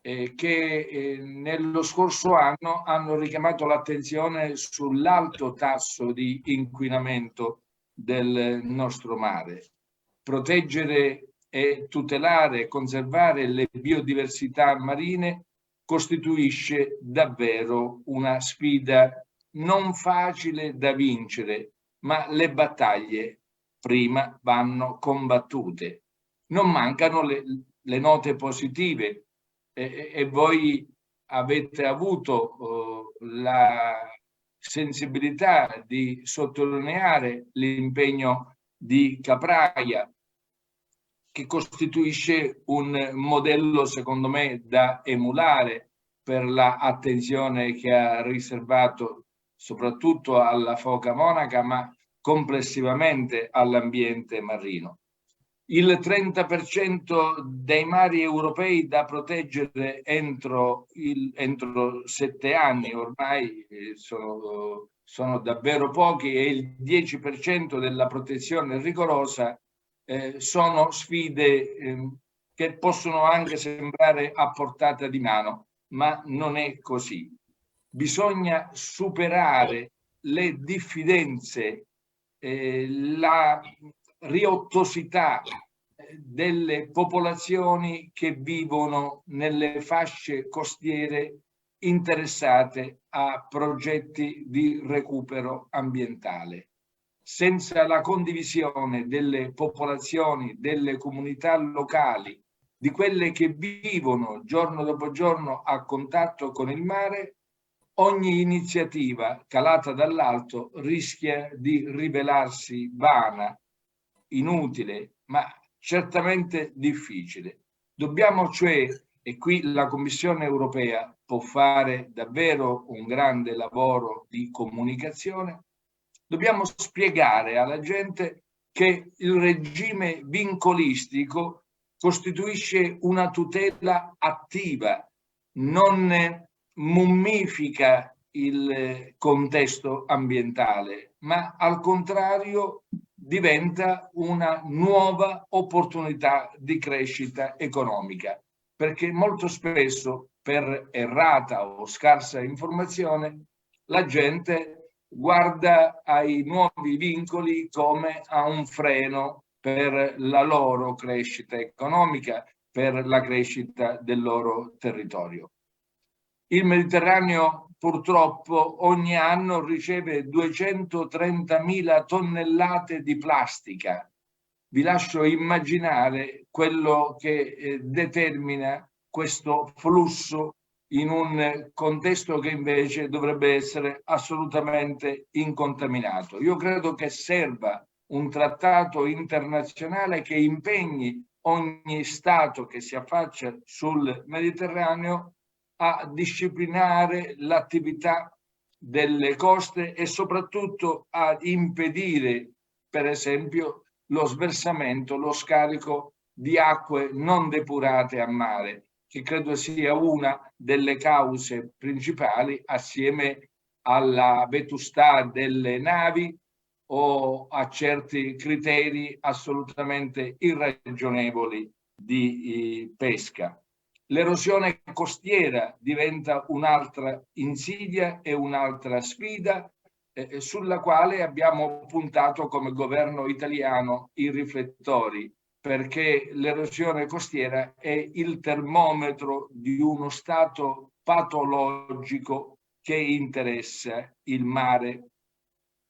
che nello scorso anno hanno richiamato l'attenzione sull'alto tasso di inquinamento del nostro mare. Proteggere e tutelare e conservare le biodiversità marine costituisce davvero una sfida non facile da vincere, ma le battaglie prima vanno combattute. Non mancano le note positive e voi avete avuto la sensibilità di sottolineare l'impegno di Capraia, che costituisce un modello, secondo me, da emulare per l'attenzione che ha riservato soprattutto alla foca monaca, ma complessivamente all'ambiente marino. Il 30% dei mari europei da proteggere entro 7 anni, ormai sono davvero pochi, e il 10% della protezione rigorosa sono sfide che possono anche sembrare a portata di mano, ma non è così. Bisogna superare le diffidenze, la riottosità delle popolazioni che vivono nelle fasce costiere interessate a progetti di recupero ambientale. Senza la condivisione delle popolazioni, delle comunità locali, di quelle che vivono giorno dopo giorno a contatto con il mare, ogni iniziativa calata dall'alto rischia di rivelarsi vana, inutile, ma certamente difficile. Dobbiamo cioè, e qui la Commissione europea può fare davvero un grande lavoro di comunicazione, dobbiamo spiegare alla gente che il regime vincolistico costituisce una tutela attiva, non mummifica il contesto ambientale, ma al contrario diventa una nuova opportunità di crescita economica, perché molto spesso per errata o scarsa informazione la gente guarda ai nuovi vincoli come a un freno per la loro crescita economica, per la crescita del loro territorio. Il Mediterraneo purtroppo ogni anno riceve 230.000 tonnellate di plastica. Vi lascio immaginare quello che determina questo flusso in un contesto che invece dovrebbe essere assolutamente incontaminato. Io credo che serva un trattato internazionale che impegni ogni Stato che si affaccia sul Mediterraneo a disciplinare l'attività delle coste e soprattutto a impedire, per esempio, lo sversamento, lo scarico di acque non depurate a mare, che credo sia una delle cause principali, assieme alla vetustà delle navi o a certi criteri assolutamente irragionevoli di pesca. L'erosione costiera diventa un'altra insidia e un'altra sfida sulla quale abbiamo puntato come governo italiano i riflettori, perché l'erosione costiera è il termometro di uno stato patologico che interessa il mare,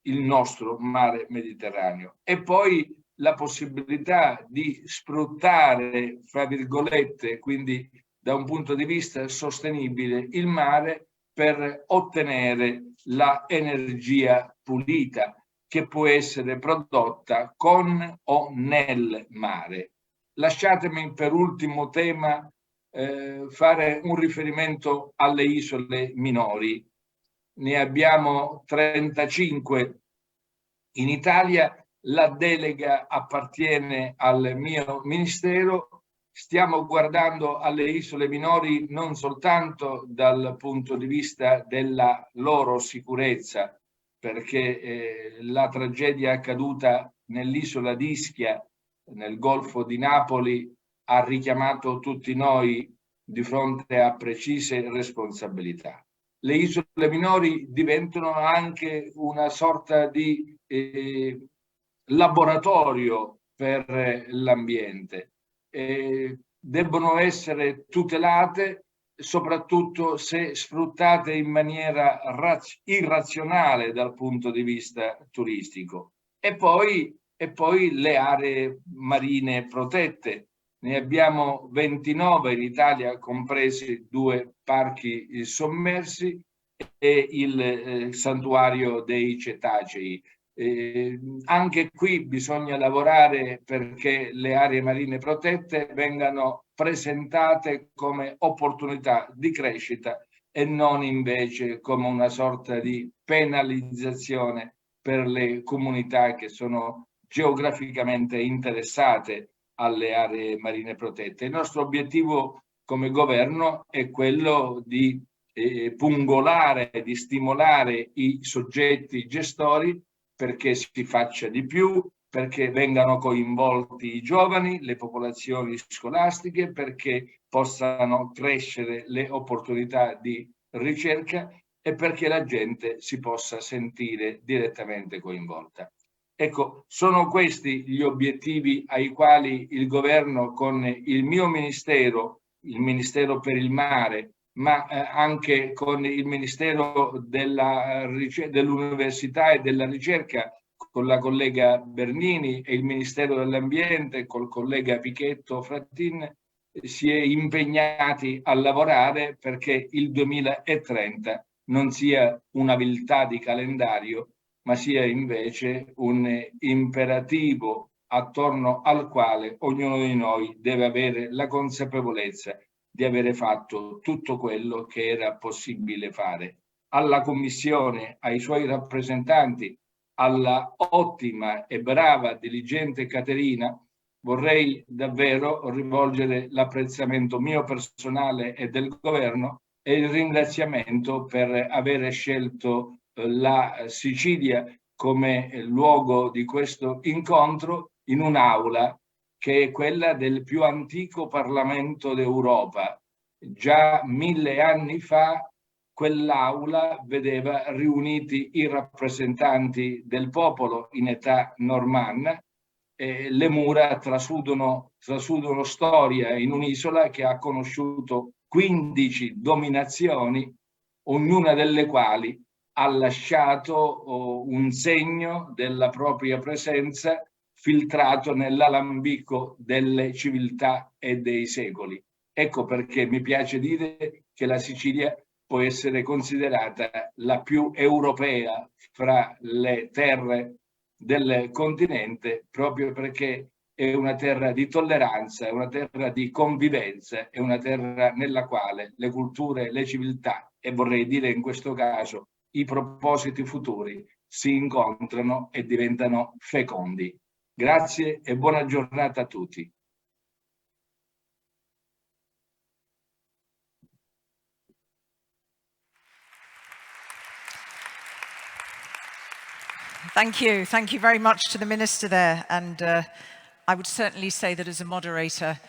il nostro mare Mediterraneo. E poi la possibilità di sfruttare, fra virgolette, quindi da un punto di vista sostenibile, il mare per ottenere la energia pulita che può essere prodotta con o nel mare. Lasciatemi per ultimo tema fare un riferimento alle isole minori. Ne abbiamo 35 in Italia, la delega appartiene al mio ministero. Stiamo guardando alle isole minori non soltanto dal punto di vista della loro sicurezza, perché la tragedia accaduta nell'isola di Ischia, nel Golfo di Napoli, ha richiamato tutti noi di fronte a precise responsabilità. Le isole minori diventano anche una sorta di laboratorio per l'ambiente. Debbono essere tutelate soprattutto se sfruttate in maniera irrazionale dal punto di vista turistico. E poi le aree marine protette. Ne abbiamo 29 in Italia, compresi 2 parchi sommersi e il santuario dei cetacei. Anche qui bisogna lavorare perché le aree marine protette vengano presentate come opportunità di crescita e non invece come una sorta di penalizzazione per le comunità che sono geograficamente interessate alle aree marine protette. Il nostro obiettivo come governo è quello di pungolare, di stimolare i soggetti gestori perché si faccia di più, perché vengano coinvolti i giovani, le popolazioni scolastiche, perché possano crescere le opportunità di ricerca e perché la gente si possa sentire direttamente coinvolta. Ecco, sono questi gli obiettivi ai quali il governo con il mio ministero, il Ministero per il Mare, ma anche con il Ministero dell'Università e della Ricerca, con la collega Bernini, e il Ministero dell'Ambiente, col collega Pichetto Frattin, si è impegnati a lavorare perché il 2030 non sia una viltà di calendario, ma sia invece un imperativo attorno al quale ognuno di noi deve avere la consapevolezza di avere fatto tutto quello che era possibile fare. Alla Commissione, ai suoi rappresentanti, alla ottima e brava diligente Caterina, vorrei davvero rivolgere l'apprezzamento mio personale e del governo e il ringraziamento per aver scelto la Sicilia come luogo di questo incontro in un'aula che è quella del più antico Parlamento d'Europa. Già 1000 anni fa quell'aula vedeva riuniti i rappresentanti del popolo in età normanna. Le mura trasudono storia in un'isola che ha conosciuto 15 dominazioni, ognuna delle quali ha lasciato un segno della propria presenza filtrato nell'alambico delle civiltà e dei secoli. Ecco perché mi piace dire che la Sicilia può essere considerata la più europea fra le terre del continente, proprio perché è una terra di tolleranza, è una terra di convivenza, è una terra nella quale le culture, le civiltà e vorrei dire in questo caso i propositi futuri si incontrano e diventano fecondi. Grazie e buona giornata a tutti. Thank you. Thank you very much to the Minister there. And I would certainly say that as a moderator,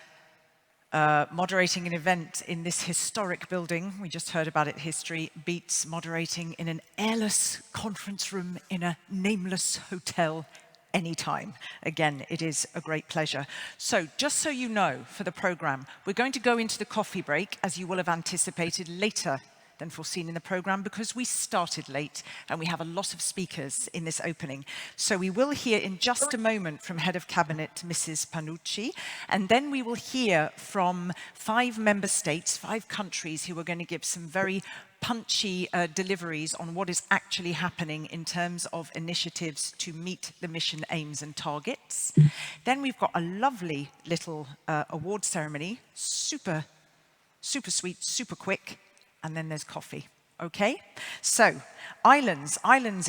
moderating an event in this historic building, we just heard about it, history, beats moderating in an airless conference room in a nameless hotel anytime. Again, it is a great pleasure. So just so you know, for the program, we're going to go into the coffee break, as you will have anticipated, later than foreseen in the program, because we started late and we have a lot of speakers in this opening. So we will hear in just a moment from Head of Cabinet, Mrs. Panucci, and then we will hear from 5 member states, 5 countries who are going to give some very punchy deliveries on what is actually happening in terms of initiatives to meet the mission aims and targets. Then we've got a lovely little award ceremony, super sweet, super quick, and then there's coffee, okay? So, islands,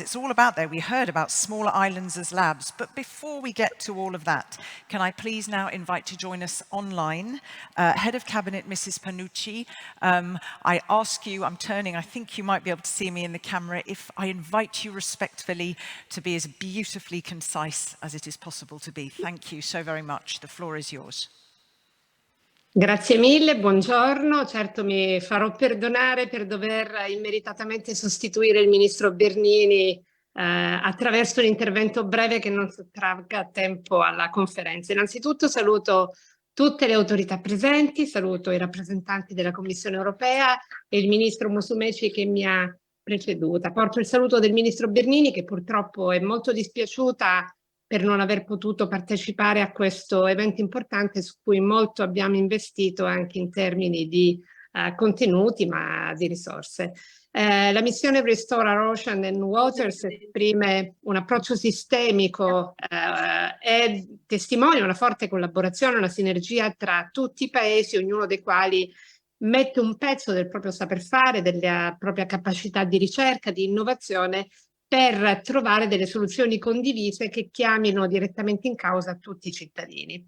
it's all about there. We heard about smaller islands as labs, but before we get to all of that, can I please now invite to join us online, Head of Cabinet, Mrs. Panucci. I ask you, I'm turning, I think you might be able to see me in the camera, if I invite you respectfully to be as beautifully concise as it is possible to be. Thank you so very much. The floor is yours. Grazie mille, buongiorno. Certo mi farò perdonare per dover immeritatamente sostituire il ministro Bernini attraverso un intervento breve che non sottragga tempo alla conferenza. Innanzitutto saluto tutte le autorità presenti, saluto i rappresentanti della Commissione europea e il ministro Musumeci che mi ha preceduta. Porto il saluto del ministro Bernini, che purtroppo è molto dispiaciuta per non aver potuto partecipare a questo evento importante su cui molto abbiamo investito anche in termini di contenuti, ma di risorse. La missione Restore Our Ocean and Waters esprime un approccio sistemico e testimonia una forte collaborazione, una sinergia tra tutti i paesi, ognuno dei quali mette un pezzo del proprio saper fare, della propria capacità di ricerca, di innovazione, per trovare delle soluzioni condivise che chiamino direttamente in causa tutti i cittadini.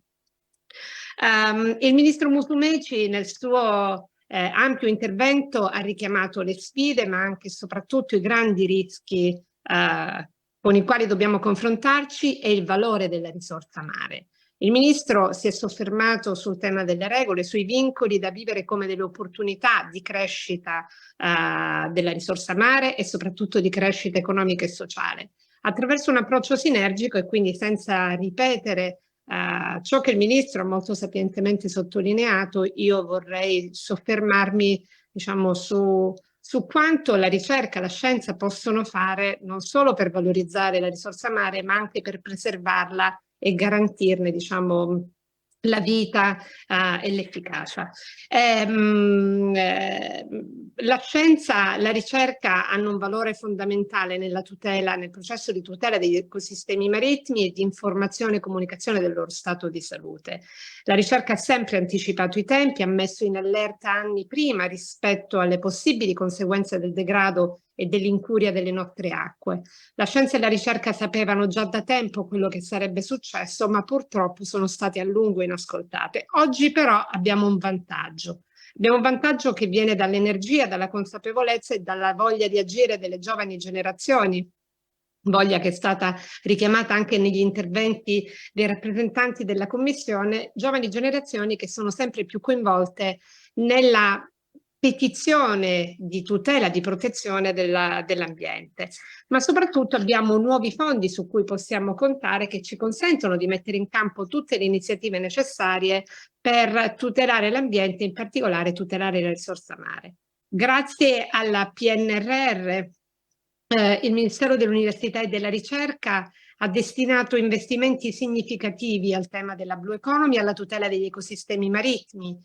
Il ministro Musumeci nel suo ampio intervento ha richiamato le sfide, ma anche e soprattutto i grandi rischi con i quali dobbiamo confrontarci e il valore della risorsa mare. Il ministro si è soffermato sul tema delle regole, sui vincoli da vivere come delle opportunità di crescita della risorsa mare e soprattutto di crescita economica e sociale. Attraverso un approccio sinergico e quindi senza ripetere ciò che il ministro ha molto sapientemente sottolineato, io vorrei soffermarmi, diciamo, su quanto la ricerca e la scienza possono fare non solo per valorizzare la risorsa mare, ma anche per preservarla e garantirne, diciamo, la vita e l'efficacia. La scienza, la ricerca hanno un valore fondamentale nella tutela, nel processo di tutela degli ecosistemi marittimi e di informazione e comunicazione del loro stato di salute. La ricerca ha sempre anticipato i tempi, ha messo in allerta anni prima rispetto alle possibili conseguenze del degrado e dell'incuria delle nostre acque. La scienza e la ricerca sapevano già da tempo quello che sarebbe successo, ma purtroppo sono state a lungo inascoltate. Oggi però abbiamo un vantaggio. Abbiamo un vantaggio che viene dall'energia, dalla consapevolezza e dalla voglia di agire delle giovani generazioni, voglia che è stata richiamata anche negli interventi dei rappresentanti della Commissione, giovani generazioni che sono sempre più coinvolte nella petizione di tutela, di protezione dell'ambiente. Ma soprattutto abbiamo nuovi fondi su cui possiamo contare che ci consentono di mettere in campo tutte le iniziative necessarie per tutelare l'ambiente, in particolare tutelare la risorsa mare. Grazie alla PNRR, il Ministero dell'Università e della Ricerca ha destinato investimenti significativi al tema della Blue Economy e alla tutela degli ecosistemi marittimi.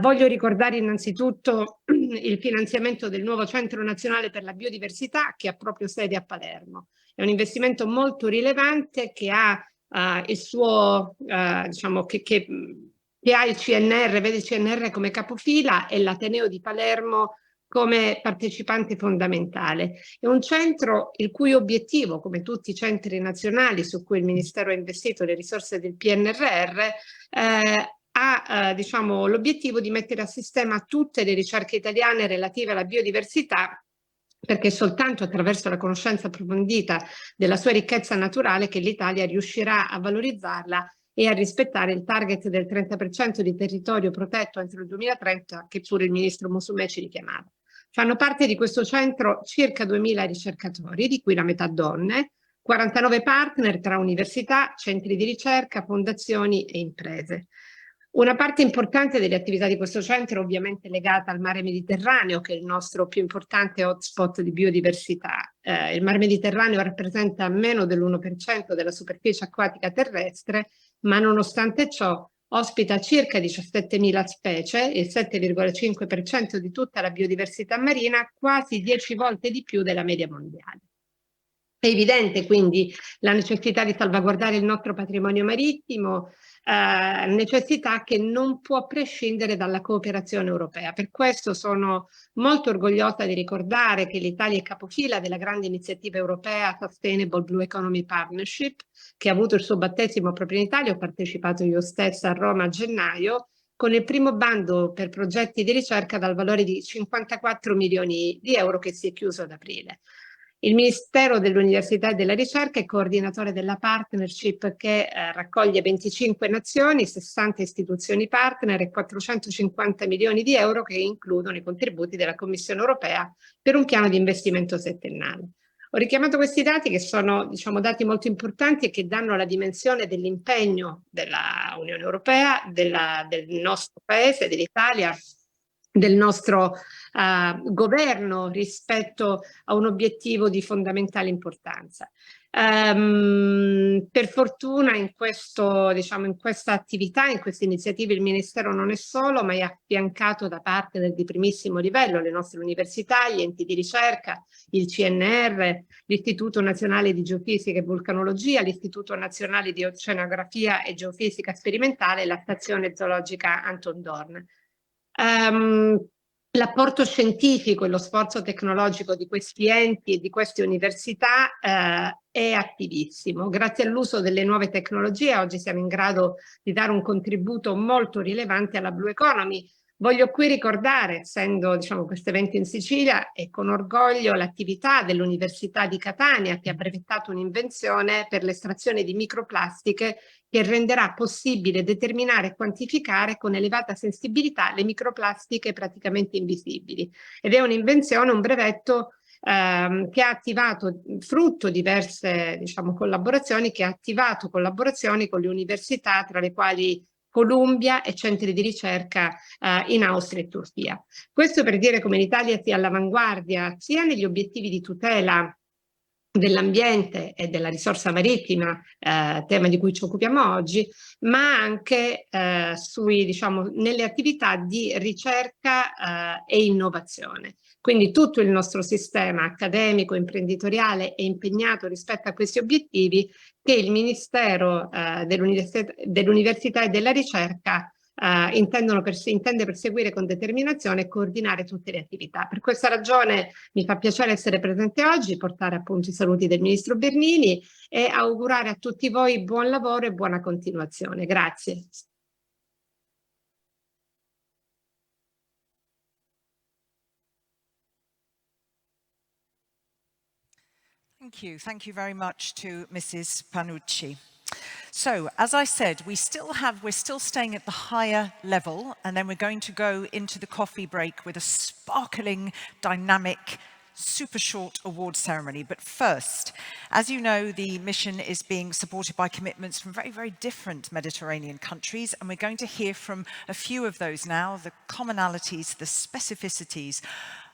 Voglio ricordare innanzitutto il finanziamento del nuovo Centro Nazionale per la Biodiversità che ha proprio sede a Palermo. È un investimento molto rilevante che ha il suo, diciamo, che ha il CNR, vede il CNR come capofila e l'Ateneo di Palermo come partecipante fondamentale. È un centro il cui obiettivo, come tutti i centri nazionali su cui il Ministero ha investito le risorse del PNRR, ha diciamo, l'obiettivo di mettere a sistema tutte le ricerche italiane relative alla biodiversità, perché è soltanto attraverso la conoscenza approfondita della sua ricchezza naturale che l'Italia riuscirà a valorizzarla e a rispettare il target del 30% di territorio protetto entro il 2030 che pure il ministro Musumeci richiamava. Fanno parte di questo centro circa 2000 ricercatori, di cui la metà donne, 49 partner tra università, centri di ricerca, fondazioni e imprese. Una parte importante delle attività di questo centro è ovviamente legata al mare Mediterraneo, che è il nostro più importante hotspot di biodiversità. Il mare Mediterraneo rappresenta meno dell'1% della superficie acquatica terrestre, ma nonostante ciò ospita circa 17.000 specie, il 7,5% di tutta la biodiversità marina, quasi 10 volte di più della media mondiale. È evidente quindi la necessità di salvaguardare il nostro patrimonio marittimo, necessità che non può prescindere dalla cooperazione europea. Per questo sono molto orgogliosa di ricordare che l'Italia è capofila della grande iniziativa europea Sustainable Blue Economy Partnership, che ha avuto il suo battesimo proprio in Italia. Ho partecipato io stessa a Roma a gennaio, con il primo bando per progetti di ricerca dal valore di 54 milioni di euro che si è chiuso ad aprile. Il Ministero dell'Università e della Ricerca è coordinatore della partnership che raccoglie 25 nazioni, 60 istituzioni partner e 450 milioni di euro che includono i contributi della Commissione europea per un piano di investimento settennale. Ho richiamato questi dati che sono, diciamo, dati molto importanti e che danno la dimensione dell'impegno della Unione Europea, del nostro paese, dell'Italia, del nostro governo rispetto a un obiettivo di fondamentale importanza. Per fortuna in questo, diciamo, in questa attività, in queste iniziative, il Ministero non è solo, ma è affiancato da partner di primissimo livello, le nostre università, gli enti di ricerca, il CNR, l'Istituto Nazionale di Geofisica e Vulcanologia, l'Istituto Nazionale di Oceanografia e Geofisica Sperimentale e la Stazione Zoologica Anton Dorn. L'apporto scientifico e lo sforzo tecnologico di questi enti e di queste università è attivissimo. Grazie all'uso delle nuove tecnologie oggi siamo in grado di dare un contributo molto rilevante alla Blue Economy. Voglio qui ricordare, essendo, diciamo, questo evento in Sicilia, e con orgoglio l'attività dell'Università di Catania, che ha brevettato un'invenzione per l'estrazione di microplastiche che renderà possibile determinare e quantificare con elevata sensibilità le microplastiche praticamente invisibili. Ed è un'invenzione, un brevetto che ha attivato, frutto diverse, diciamo, collaborazioni, che ha attivato collaborazioni con le università, tra le quali Columbia e centri di ricerca in Austria e Turchia. Questo per dire come l'Italia sia all'avanguardia sia negli obiettivi di tutela dell'ambiente e della risorsa marittima, tema di cui ci occupiamo oggi, ma anche diciamo, nelle attività di ricerca e innovazione. Quindi tutto il nostro sistema accademico, imprenditoriale è impegnato rispetto a questi obiettivi che il Ministero dell'Università e della Ricerca intende perseguire con determinazione e coordinare tutte le attività. Per questa ragione mi fa piacere essere presente oggi, portare appunto i saluti del Ministro Bernini e augurare a tutti voi buon lavoro e buona continuazione. Grazie. Thank you very much to Mrs. Panucci. So, as I said, we're still staying at the higher level, and then we're going to go into the coffee break with a sparkling, dynamic, super short award ceremony. But first, as you know, the mission is being supported by commitments from very, very different Mediterranean countries, and we're going to hear from a few of those now, the commonalities, the specificities.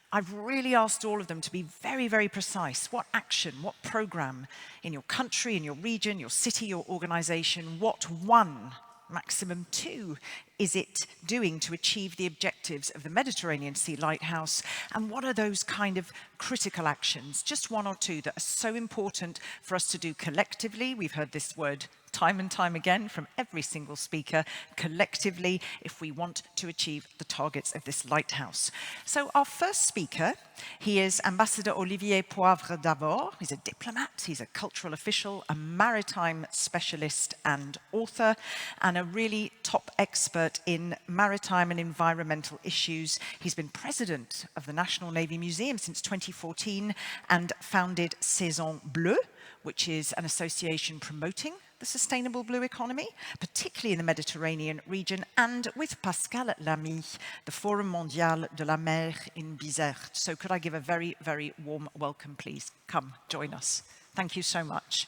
I've really asked all of them to be very, very precise. What action, what program in your country, in your region, your city, your organization, what one, maximum two, is it doing to achieve the objectives of the Mediterranean Sea Lighthouse? And what are those kind of critical actions, just one or two, that are so important for us to do collectively? We've heard this word time and time again from every single speaker, collectively, if we want to achieve the targets of this lighthouse. So our first speaker, he is Ambassador Olivier Poivre d'Avor. He's a diplomat, he's a cultural official, a maritime specialist and author, and a really top expert in maritime and environmental issues. He's been president of the National Navy Museum since 2014 and founded Saison Bleue, which is an association promoting the sustainable blue economy, particularly in the Mediterranean region, and with Pascal Lamy, the Forum Mondial de la Mer in Bizerte. So could I give a very, very warm welcome, please? Come, join us. Thank you so much.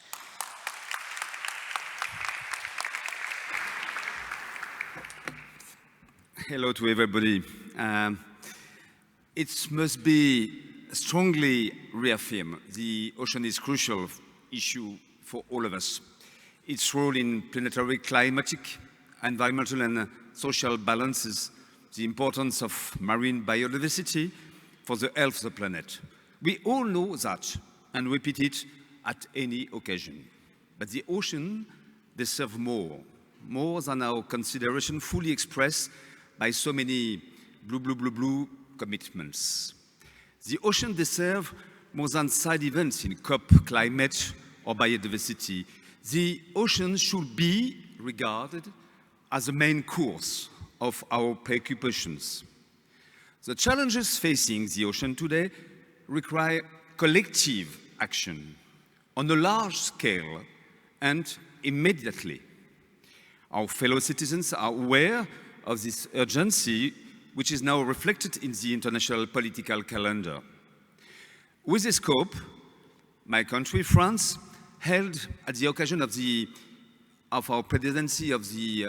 Hello to everybody. It must be strongly reaffirmed the ocean is a crucial issue for all of us. Its role in planetary climatic, environmental and social balances, the importance of marine biodiversity for the health of the planet. We all know that and repeat it at any occasion. But the ocean deserves more than our consideration fully expressed by so many blue commitments. The ocean deserves more than side events in COP, climate or biodiversity. The ocean should be regarded as the main course of our preoccupations. The challenges facing the ocean today require collective action on a large scale and immediately. Our fellow citizens are aware of this urgency, which is now reflected in the international political calendar. With this scope, my country, France, held at the occasion of our presidency of the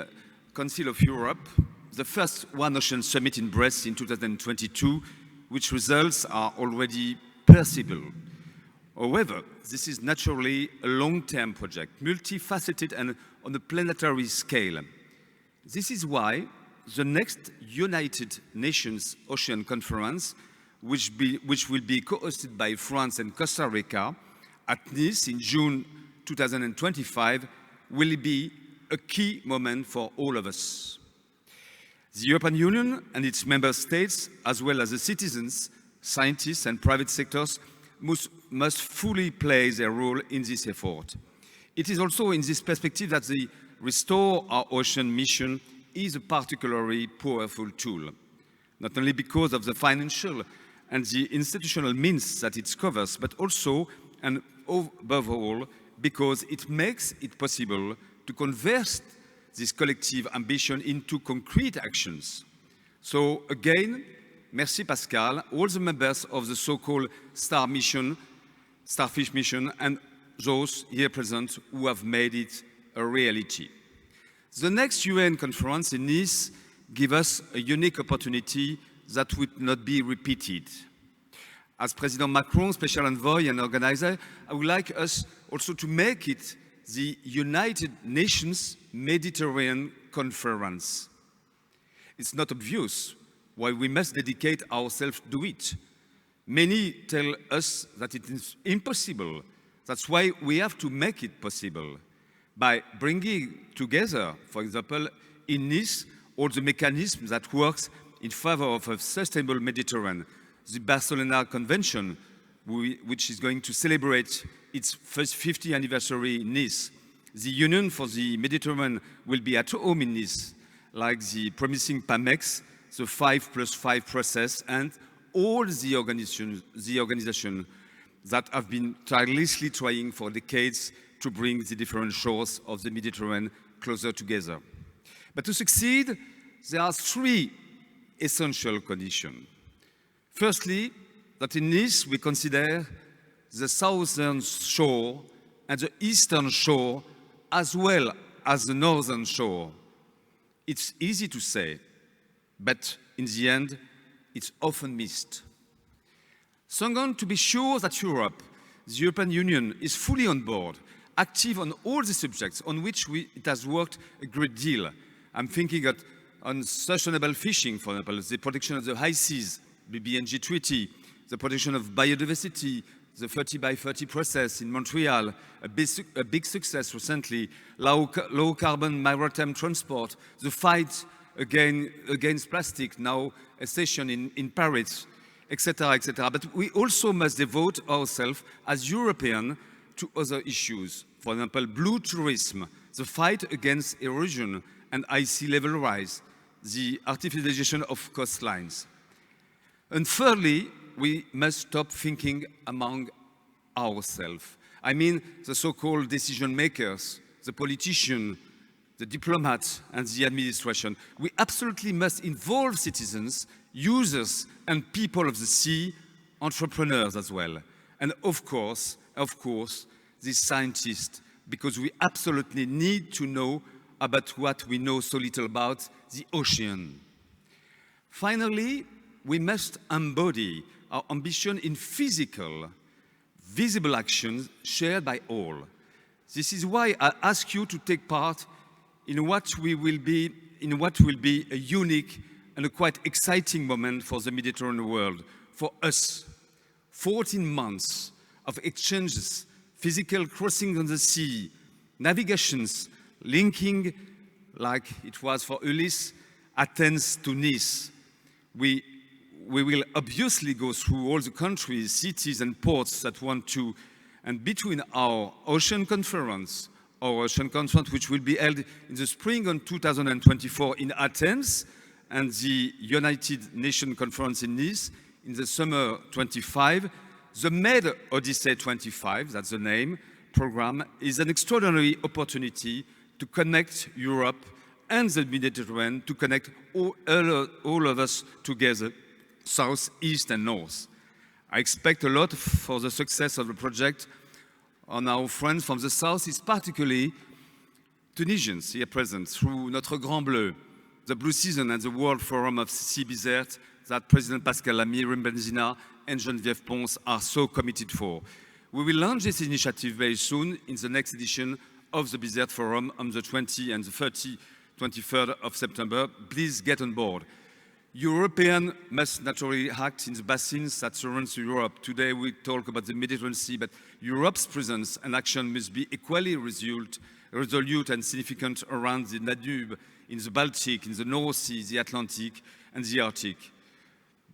Council of Europe, the first One Ocean Summit in Brest in 2022, which results are already perceivable. However, this is naturally a long-term project, multifaceted and on a planetary scale. This is why the next United Nations Ocean Conference, which will be co-hosted by France and Costa Rica at Nice in June 2025, will be a key moment for all of us. The European Union and its member states, as well as the citizens, scientists and private sectors, must fully play their role in this effort. It is also in this perspective that the Restore Our Ocean mission is a particularly powerful tool, not only because of the financial and the institutional means that it covers, but also and above all because it makes it possible to convert this collective ambition into concrete actions. So again, merci Pascal, all the members of the so-called Starfish mission, and those here present who have made it a reality. The next UN conference in Nice gives us a unique opportunity that would not be repeated. As President Macron, special envoy and organizer, I would like us also to make it the United Nations Mediterranean Conference. It's not obvious why we must dedicate ourselves to it. Many tell us that it is impossible. That's why we have to make it possible by bringing together, for example, in Nice, all the mechanisms that works in favor of a sustainable Mediterranean. The Barcelona Convention, which is going to celebrate its first 50th anniversary in Nice. The Union for the Mediterranean will be at home in Nice, like the promising PAMEX, the 5+5 process, and all the organizations that have been tirelessly trying for decades to bring the different shores of the Mediterranean closer together. But to succeed, there are three essential conditions. Firstly, that in Nice we consider the southern shore and the eastern shore as well as the northern shore. It's easy to say, but in the end, it's often missed. Second, to be sure that Europe, the European Union, is fully on board, active on all the subjects on which it has worked a great deal. I'm thinking on sustainable fishing, for example, the protection of the high seas, the BNG Treaty, the protection of biodiversity, the 30 by 30 process in Montreal, a big success recently, low carbon maritime transport, the fight against plastic, now a session in Paris, etc., etc. But we also must devote ourselves as Europeans to other issues. For example, blue tourism, the fight against erosion and high sea level rise, the artificialization of coastlines. And thirdly, we must stop thinking among ourselves. I mean the so-called decision makers, the politicians, the diplomats and the administration. We absolutely must involve citizens, users and people of the sea, entrepreneurs as well. And of course, the scientists, because we absolutely need to know about what we know so little about, the ocean. Finally, we must embody our ambition in physical, visible actions shared by all. This is why I ask you to take part in what will be a unique and a quite exciting moment for the Mediterranean world. For us, 14 months of exchanges, physical crossing on the sea, navigations, linking, like it was for Ulysse, Athens to Nice. We will obviously go through all the countries, cities and ports that want to, and between our ocean conference, which will be held in the spring of 2024 in Athens, and the United Nations Conference in Nice in the summer 25, the Med Odyssey 25, that's the name, program is an extraordinary opportunity to connect Europe and the Mediterranean, to connect all of us together, south, east and north. I expect a lot for the success of the project on our friends from the south, is particularly Tunisians here present through Notre Grand Bleu, the Blue Season and the World Forum of Sea Desert that President Pascal Lamy, Rim Benzina and Geneviève Pons are so committed for. We will launch this initiative very soon in the next edition of the Desert Forum on the 20 and the 23rd of September. Please get on board. Europeans must naturally act in the basins that surround Europe. Today we talk about the Mediterranean Sea, but Europe's presence and action must be equally resolute and significant around the Danube, in the Baltic, in the North Sea, the Atlantic and the Arctic.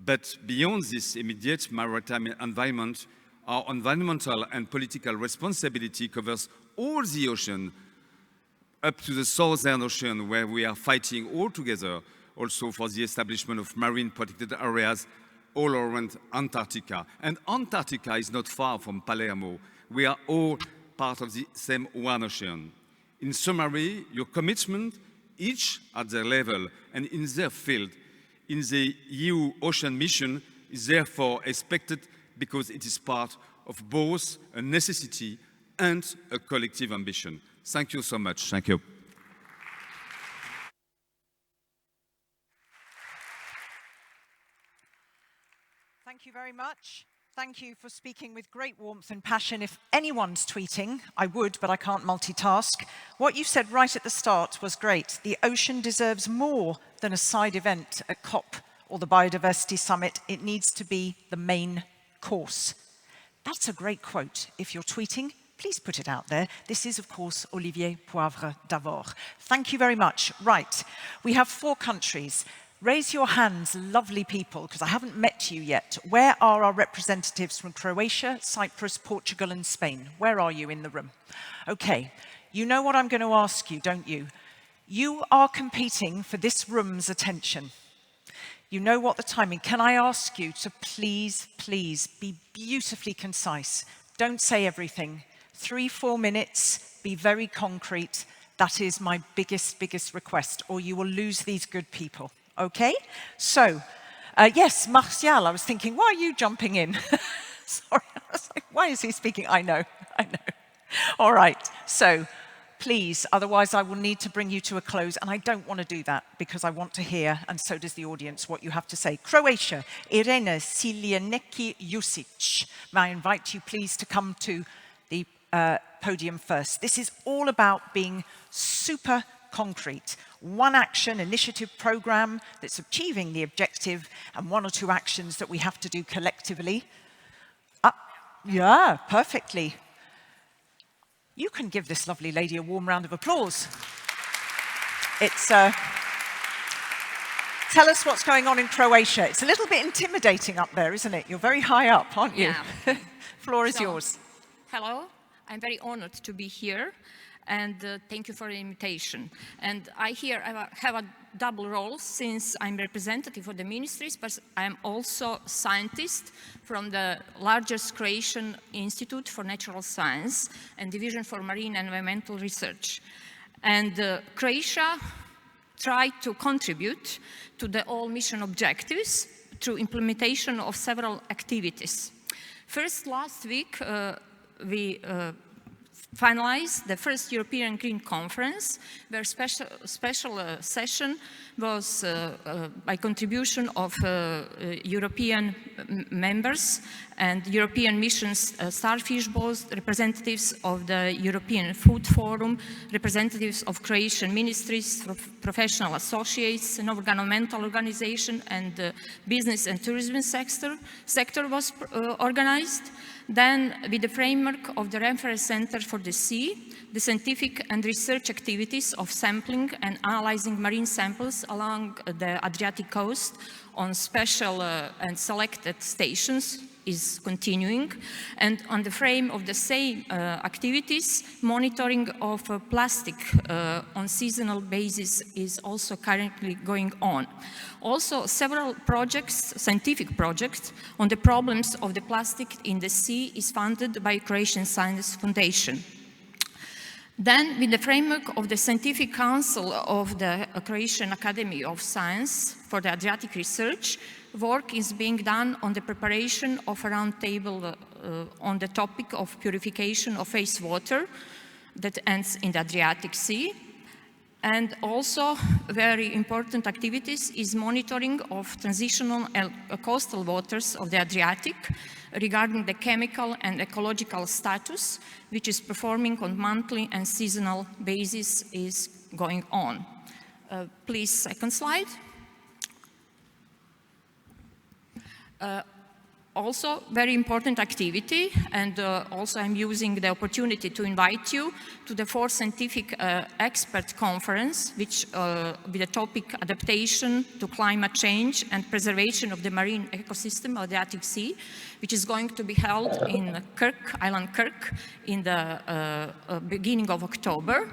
But beyond this immediate maritime environment, our environmental and political responsibility covers all the ocean, up to the Southern Ocean, where we are fighting all together also for the establishment of marine protected areas all around Antarctica. And Antarctica is not far from Palermo. We are all part of the same one ocean. In summary, your commitment, each at their level and in their field, in the EU Ocean Mission is therefore expected because it is part of both a necessity and a collective ambition. Thank you so much. Thank you. Thank you very much. Thank you for speaking with great warmth and passion. If anyone's tweeting, I would, but I can't multitask. What you said right at the start was great. The ocean deserves more than a side event at COP or the Biodiversity Summit. It needs to be the main course. That's a great quote. If you're tweeting, please put it out there. This is, of course, Olivier Poivre d'Avor. Thank you very much. Right, we have 4 countries. Raise your hands, lovely people, because I haven't met you yet. Where are our representatives from Croatia, Cyprus, Portugal, and Spain? Where are you in the room? Okay, you know what I'm going to ask you, don't you? You are competing for this room's attention. You know what the timing. Can I ask you to please, please be beautifully concise? Don't say everything. 3-4 minutes, be very concrete. That is my biggest request, or you will lose these good people. Okay, so, yes, Martial, I was thinking, why are you jumping in? Sorry, I was like, why is he speaking? I know. All right, so please, otherwise I will need to bring you to a close, and I don't want to do that because I want to hear, and so does the audience, what you have to say. Croatia, Irena Sinkevičius. May I invite you please to come to the podium first. This is all about being super concrete. One action initiative program that's achieving the objective and 1 or 2 actions that we have to do collectively. Yeah, perfectly. You can give this lovely lady a warm round of applause. It's, tell us what's going on in Croatia. It's a little bit intimidating up there, isn't it? You're very high up, aren't you? Yeah. Floor is yours. Hello, I'm very honored to be here. And thank you for the invitation. And I have a double role since I'm representative for the ministries, but I'm also scientist from the largest Croatian Institute for Natural Science and Division for Marine and Environmental Research. And Croatia tried to contribute to the all mission objectives through implementation of several activities. First, last week, we finalized the first European Green Conference, where special session was by contribution of European members and European missions, starfish boards, representatives of the European Food Forum, representatives of Croatian ministries, professional associates, non-governmental organization, and business and tourism sector was organized. Then, with the framework of the Reference Center for the Sea, the scientific and research activities of sampling and analyzing marine samples along the Adriatic coast on special and selected stations is continuing. And on the frame of the same activities, monitoring of plastic on seasonal basis is also currently going on. Also, several projects, scientific projects, on the problems of the plastic in the sea is funded by Croatian Science Foundation. Then, with the framework of the Scientific Council of the Croatian Academy of Science for the Adriatic Research, work is being done on the preparation of a roundtable on the topic of purification of wastewater that ends in the Adriatic Sea. And also very important activities is monitoring of transitional and coastal waters of the Adriatic regarding the chemical and ecological status, which is performing on monthly and seasonal basis is going on. Please, second slide. Also, very important activity, and also I'm using the opportunity to invite you to the 4th Scientific Expert Conference, which with the topic Adaptation to Climate Change and Preservation of the Marine Ecosystem of the Adriatic Sea, which is going to be held in Island Kirk, in the beginning of October.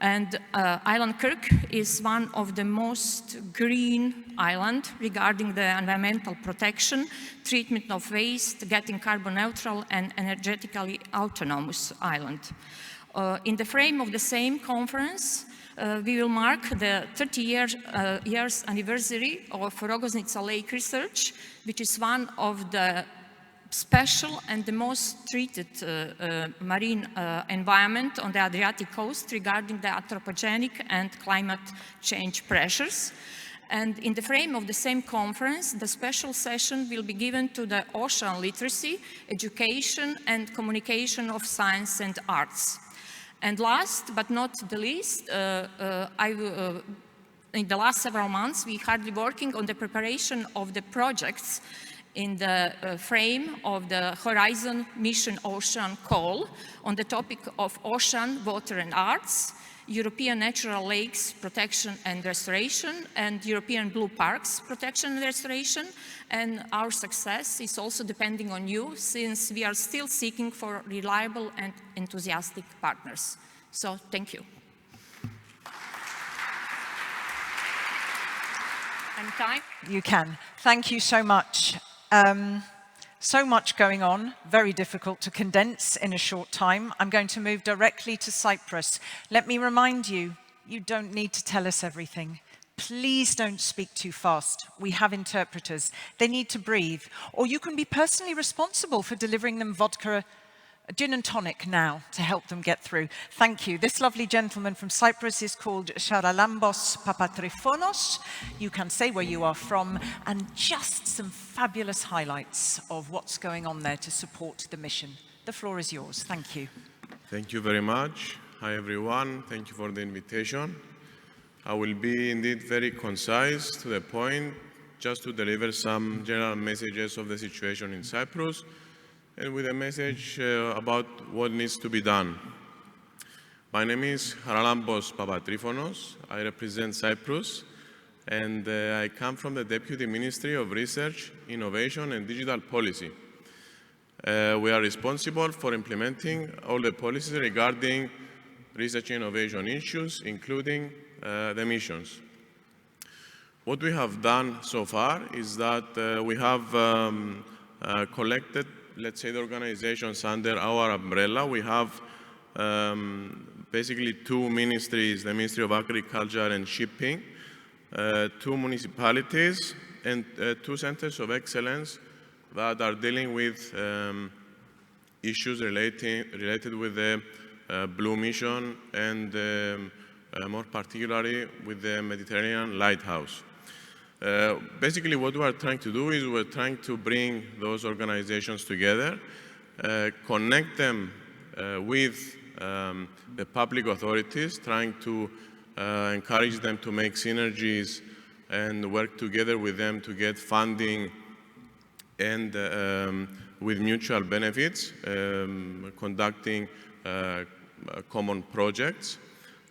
And Island Kirk is one of the most green islands regarding the environmental protection, treatment of waste, getting carbon neutral and energetically autonomous island. In the frame of the same conference, we will mark the 30 years anniversary of Rogoznica Lake research, which is one of the special and the most treated marine environment on the Adriatic coast regarding the anthropogenic and climate change pressures. And in the frame of the same conference, the special session will be given to the ocean literacy, education and communication of science and arts. And last but not the least, in the last several months, we have been working on the preparation of the projects in the frame of the Horizon Mission Ocean Call on the topic of ocean, water and arts, European natural lakes protection and restoration, and European blue parks protection and restoration. And our success is also depending on you, since we are still seeking for reliable and enthusiastic partners. So, thank you. And time? You can. Thank you so much. So much going on, very difficult to condense in a short time. I'm going to move directly to Cyprus. Let me remind you, you don't need to tell us everything. Please don't speak too fast. We have interpreters. They need to breathe. Or you can be personally responsible for delivering them vodka, gin and tonic now to help them get through. Thank you. This lovely gentleman from Cyprus is called Charalambos Papatrifonos. You can say where you are from and just some fabulous highlights of what's going on there to support the mission. The floor is yours. Thank you. Thank you very much. Hi, everyone. Thank you for the invitation. I will be indeed very concise, to the point, just to deliver some general messages of the situation in Cyprus, and with a message about what needs to be done. My name is Charalambos Papatrifonos. I represent Cyprus, and I come from the Deputy Ministry of Research, Innovation and Digital Policy. We are responsible for implementing all the policies regarding research and innovation issues, including the missions. What we have done so far is that we have collected, let's say, the organizations under our umbrella. We have basically two ministries, the Ministry of Agriculture and Shipping, two municipalities, and two centers of excellence that are dealing with issues related with the Blue Mission and more particularly with the Mediterranean Lighthouse. Basically, what we are trying to do is we're trying to bring those organizations together, connect them with the public authorities, trying to encourage them to make synergies and work together with them to get funding and with mutual benefits, conducting common projects.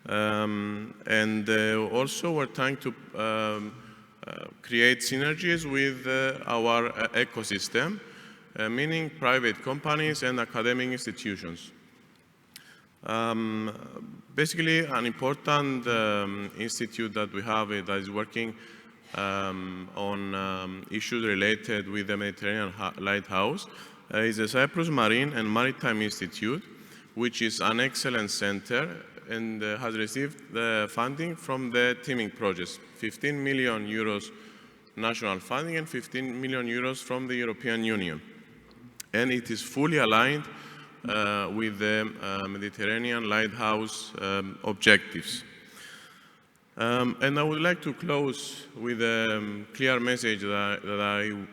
And also we're trying to create synergies with our ecosystem, meaning private companies and academic institutions. Basically, an important institute that we have that is working on issues related with the Mediterranean Lighthouse is the Cyprus Marine and Maritime Institute, which is an excellent center and has received the funding from the teaming projects, 15 million euros national funding and 15 million euros from the European Union. And it is fully aligned with the Mediterranean lighthouse objectives. And I would like to close with a clear message that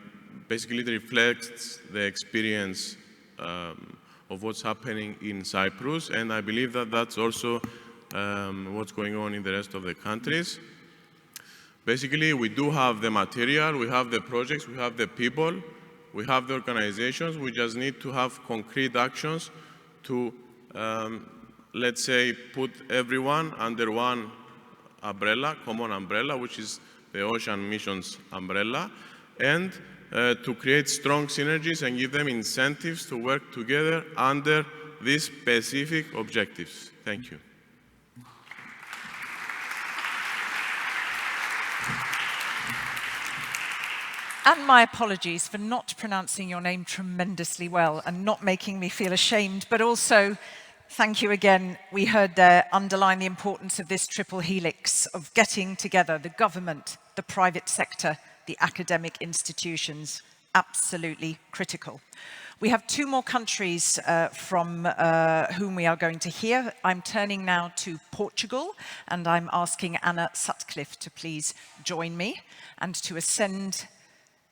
basically reflects the experience of what's happening in Cyprus, and I believe that that's also what's going on in the rest of the countries. Basically, we do have the material, we have the projects, we have the people, we have the organizations. We just need to have concrete actions to, let's say, put everyone under one umbrella, common umbrella, which is the Ocean Missions umbrella, and to create strong synergies and give them incentives to work together under these specific objectives. Thank you. And my apologies for not pronouncing your name tremendously well and not making me feel ashamed, but also thank you again. We heard there underline the importance of this triple helix of getting together the government, the private sector, the academic institutions. Absolutely critical. We have two more countries from whom we are going to hear. I'm turning now to Portugal, and I'm asking Anna Sutcliffe to please join me and to ascend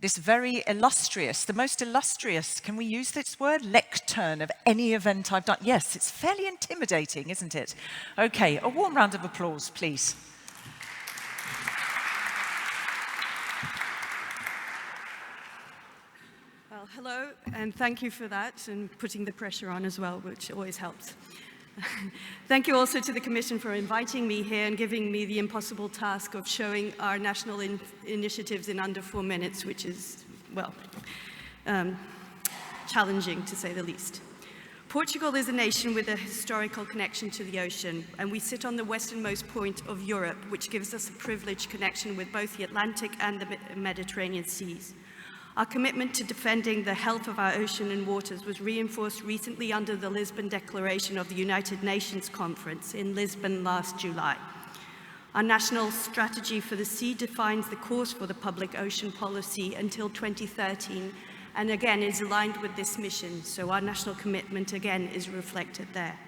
this very illustrious, the most illustrious, can we use this word, lectern of any event I've done? Yes, it's fairly intimidating, isn't it? Okay, a warm round of applause, please. Well, hello, and thank you for that, and putting the pressure on as well, which always helps. Thank you also to the Commission for inviting me here and giving me the impossible task of showing our national initiatives in under 4 minutes, which is, well, challenging to say the least. Portugal is a nation with a historical connection to the ocean, and we sit on the westernmost point of Europe, which gives us a privileged connection with both the Atlantic and the Mediterranean seas. Our commitment to defending the health of our ocean and waters was reinforced recently under the Lisbon Declaration of the United Nations Conference in Lisbon last July. Our national strategy for the sea defines the course for the public ocean policy until 2013, and again is aligned with this mission, so our national commitment again is reflected there.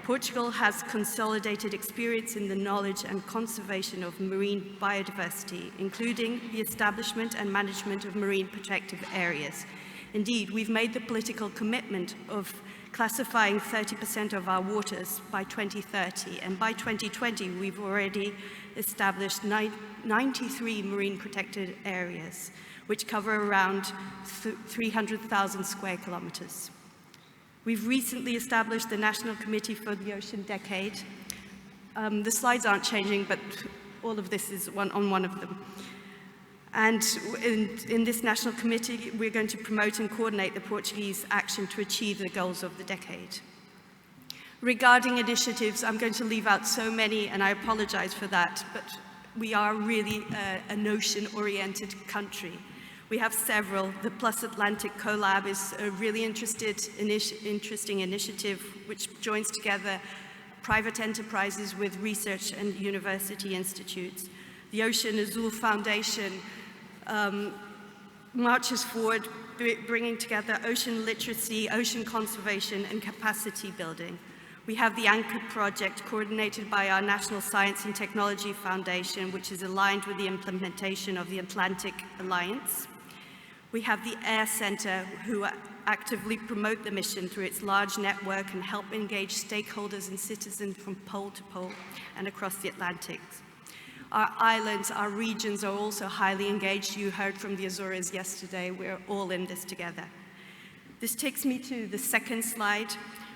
Portugal has consolidated experience in the knowledge and conservation of marine biodiversity, including the establishment and management of marine protective areas. Indeed, we've made the political commitment of classifying 30% of our waters by 2030, and by 2020 we've already established 93 marine protected areas, which cover around 300,000 square kilometers. We've recently established the National Committee for the Ocean Decade. The slides aren't changing, but all of this is on one of them. And in this National Committee, we're going to promote and coordinate the Portuguese action to achieve the goals of the decade. Regarding initiatives, I'm going to leave out so many, and I apologize for that, but we are really an ocean-oriented country. We have several. The Plus Atlantic Collab is a really interesting initiative which joins together private enterprises with research and university institutes. The Ocean Azul Foundation marches forward, bringing together ocean literacy, ocean conservation, and capacity building. We have the Anchor project coordinated by our National Science and Technology Foundation, which is aligned with the implementation of the Atlantic Alliance. We have the Air Center, who actively promote the mission through its large network and help engage stakeholders and citizens from pole to pole and across the Atlantic. Our islands, our regions are also highly engaged. You heard from the Azores yesterday. We're all in this together. This takes me to the second slide,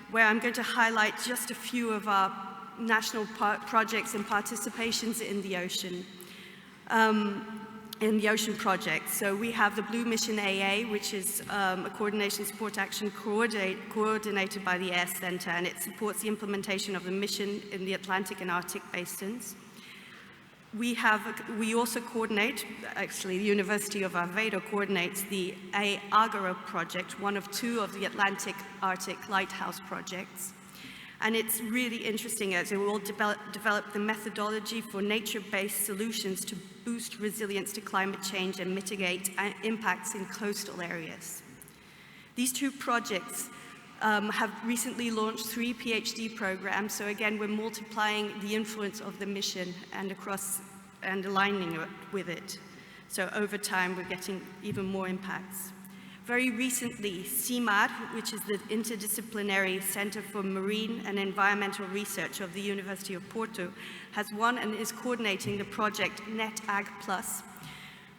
where I'm going to highlight just a few of our national projects and participations in the ocean. Project. So we have the Blue Mission AA, which is a coordination support action coordinated by the Air Center, and it supports the implementation of the mission in the Atlantic and Arctic basins. We also coordinate, actually the University of Aveiro coordinates the Agora project, one of 2 of the Atlantic Arctic lighthouse projects. And it's really interesting as it will develop the methodology for nature-based solutions to boost resilience to climate change and mitigate impacts in coastal areas. These two projects have recently launched 3 PhD programs. So again, we're multiplying the influence of the mission and aligning it with it. So over time, we're getting even more impacts. Very recently, CIMAR, which is the Interdisciplinary Center for Marine and Environmental Research of the University of Porto, has won and is coordinating the project NetAg Plus,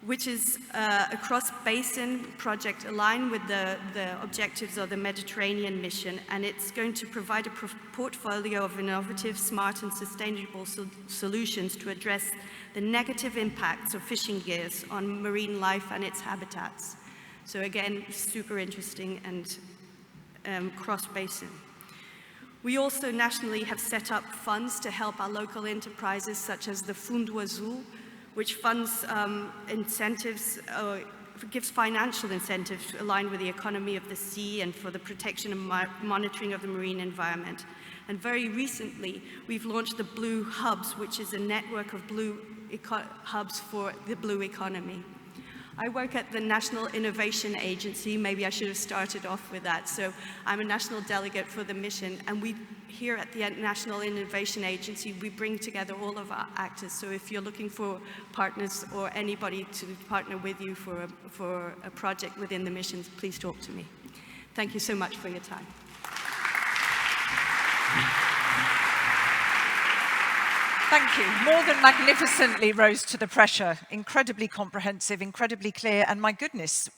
which is a cross-basin project aligned with the objectives of the Mediterranean mission, and it's going to provide a portfolio of innovative, smart and sustainable solutions to address the negative impacts of fishing gears on marine life and its habitats. So again, super interesting and cross-basin. We also nationally have set up funds to help our local enterprises, such as the Fundo Azul, which funds incentives, gives financial incentives aligned with the economy of the sea and for the protection and monitoring of the marine environment. And very recently, we've launched the Blue Hubs, which is a network of blue hubs for the blue economy. I work at the National Innovation Agency. Maybe I should have started off with that. So I'm a national delegate for the mission, and we here at the National Innovation Agency, we bring together all of our actors. So if you're looking for partners or anybody to partner with you for a project within the missions, please talk to me. Thank you so much for your time. Thank you. More than magnificently rose to the pressure. Incredibly comprehensive, incredibly clear, and my goodness,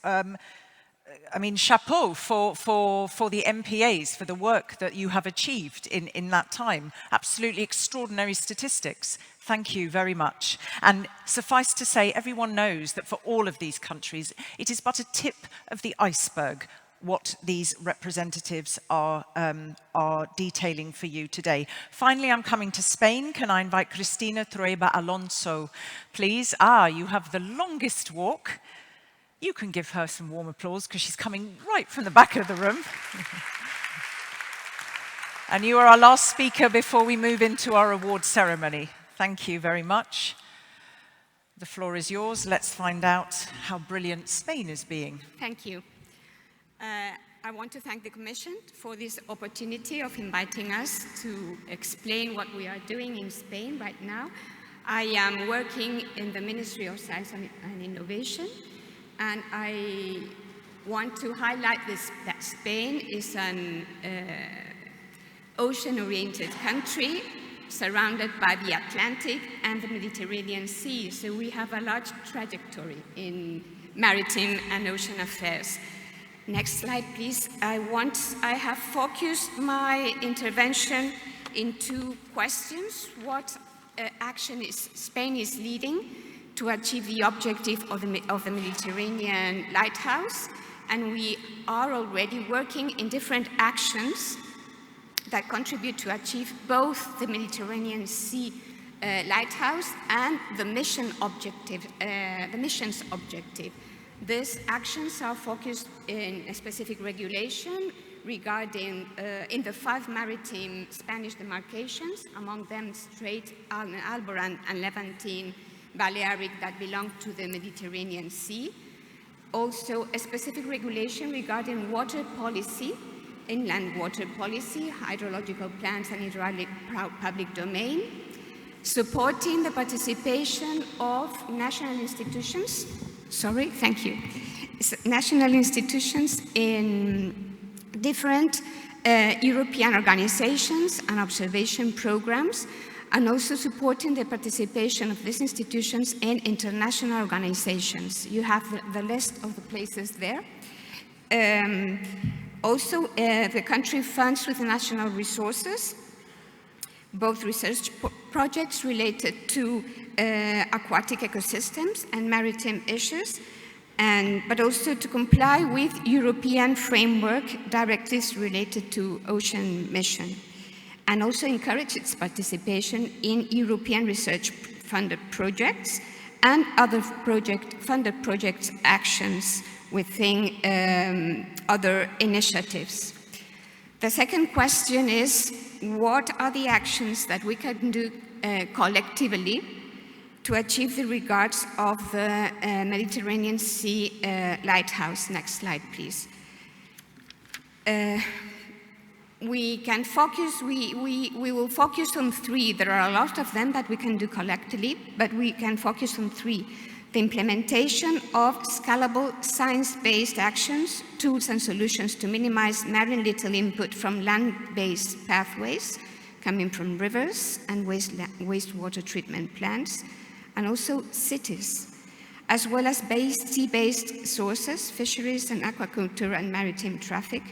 I mean, chapeau for the MPAs, for the work that you have achieved in that time. Absolutely extraordinary statistics. Thank you very much. And suffice to say, everyone knows that for all of these countries, it is but a tip of the iceberg what these representatives are detailing for you today. Finally, I'm coming to Spain. Can I invite Cristina Trueba Alonso, please? You have the longest walk. You can give her some warm applause because she's coming right from the back of the room. And you are our last speaker before we move into our award ceremony. Thank you very much. The floor is yours. Let's find out how brilliant Spain is being. Thank you. I want to thank the Commission for this opportunity of inviting us to explain what we are doing in Spain right now. I am working in the Ministry of Science and Innovation, and I want to highlight that Spain is an ocean-oriented country surrounded by the Atlantic and the Mediterranean Sea. So we have a large trajectory in maritime and ocean affairs. Next slide, please. I have focused my intervention in 2 questions. What action is Spain is leading to achieve the objective of the Mediterranean lighthouse? And we are already working in different actions that contribute to achieve both the Mediterranean Sea lighthouse and the mission's objective. These actions are focused in a specific regulation regarding in the 5 maritime Spanish demarcations, among them Strait, Alboran and Levantine Balearic that belong to the Mediterranean Sea. Also a specific regulation regarding water policy, inland water policy, hydrological plans and hydraulic public domain, supporting the participation of national institutions. National institutions in different European organizations and observation programs, and also supporting the participation of these institutions in international organizations. You have the list of the places there. Also, the country funds with national resources, both research projects related to aquatic ecosystems and maritime issues, but also to comply with European framework directives related to ocean mission, and also encourage its participation in European research-funded projects and other funded project actions within other initiatives. The second question is, what are the actions that we can do collectively to achieve the regards of the Mediterranean Sea lighthouse. Next slide, please. We can focus, we will focus on three. There are a lot of them that we can do collectively, but we can focus on three. The implementation of scalable science-based actions, tools and solutions to minimize marine litter input from land-based pathways coming from rivers and wastewater treatment plants, and also cities, as well as sea-based sources, fisheries and aquaculture and maritime traffic.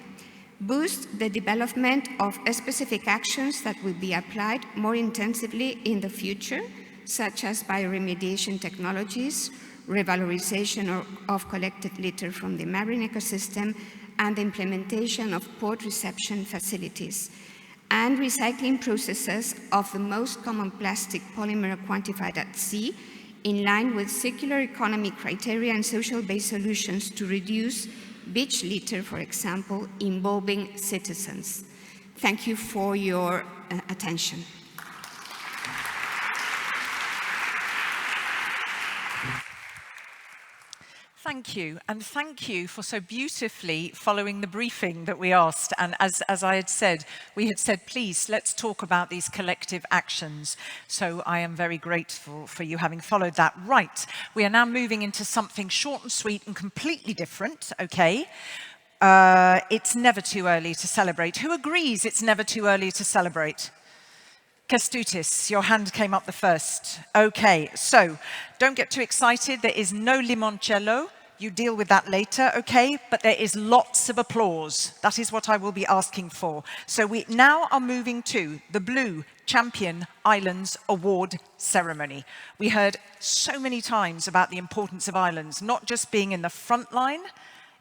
Boost the development of specific actions that will be applied more intensively in the future, such as bioremediation technologies, revalorization of collected litter from the marine ecosystem, and the implementation of port reception facilities, and recycling processes of the most common plastic polymer quantified at sea, in line with circular economy criteria and social-based solutions to reduce beach litter, for example, involving citizens. Thank you for your attention. Thank you, and thank you for so beautifully following the briefing that we asked. And as I had said, we had said, please, let's talk about these collective actions. So I am very grateful for you having followed that. Right, we are now moving into something short and sweet and completely different, okay? It's never too early to celebrate. Who agrees it's never too early to celebrate? Kestutis, your hand came up the first. Okay, so don't get too excited. There is no limoncello. You deal with that later, okay? But there is lots of applause. That is what I will be asking for. So we now are moving to the Blue Champion Islands Award ceremony. We heard so many times about the importance of islands, not just being in the front line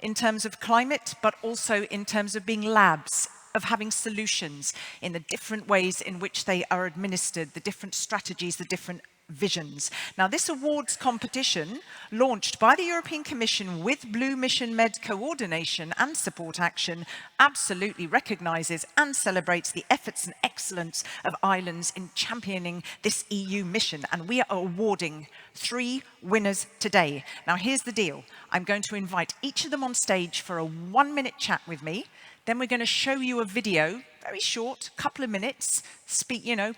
in terms of climate, but also in terms of being labs, of having solutions in the different ways in which they are administered, the different strategies, the different visions. Now, this awards competition, launched by the European Commission with Blue Mission Med coordination and support action, absolutely recognises and celebrates the efforts and excellence of islands in championing this EU mission. And we are awarding 3 winners today. Now, here's the deal. I'm going to invite each of them on stage for a 1-minute chat with me. Then we're going to show you a video, very short, couple of minutes,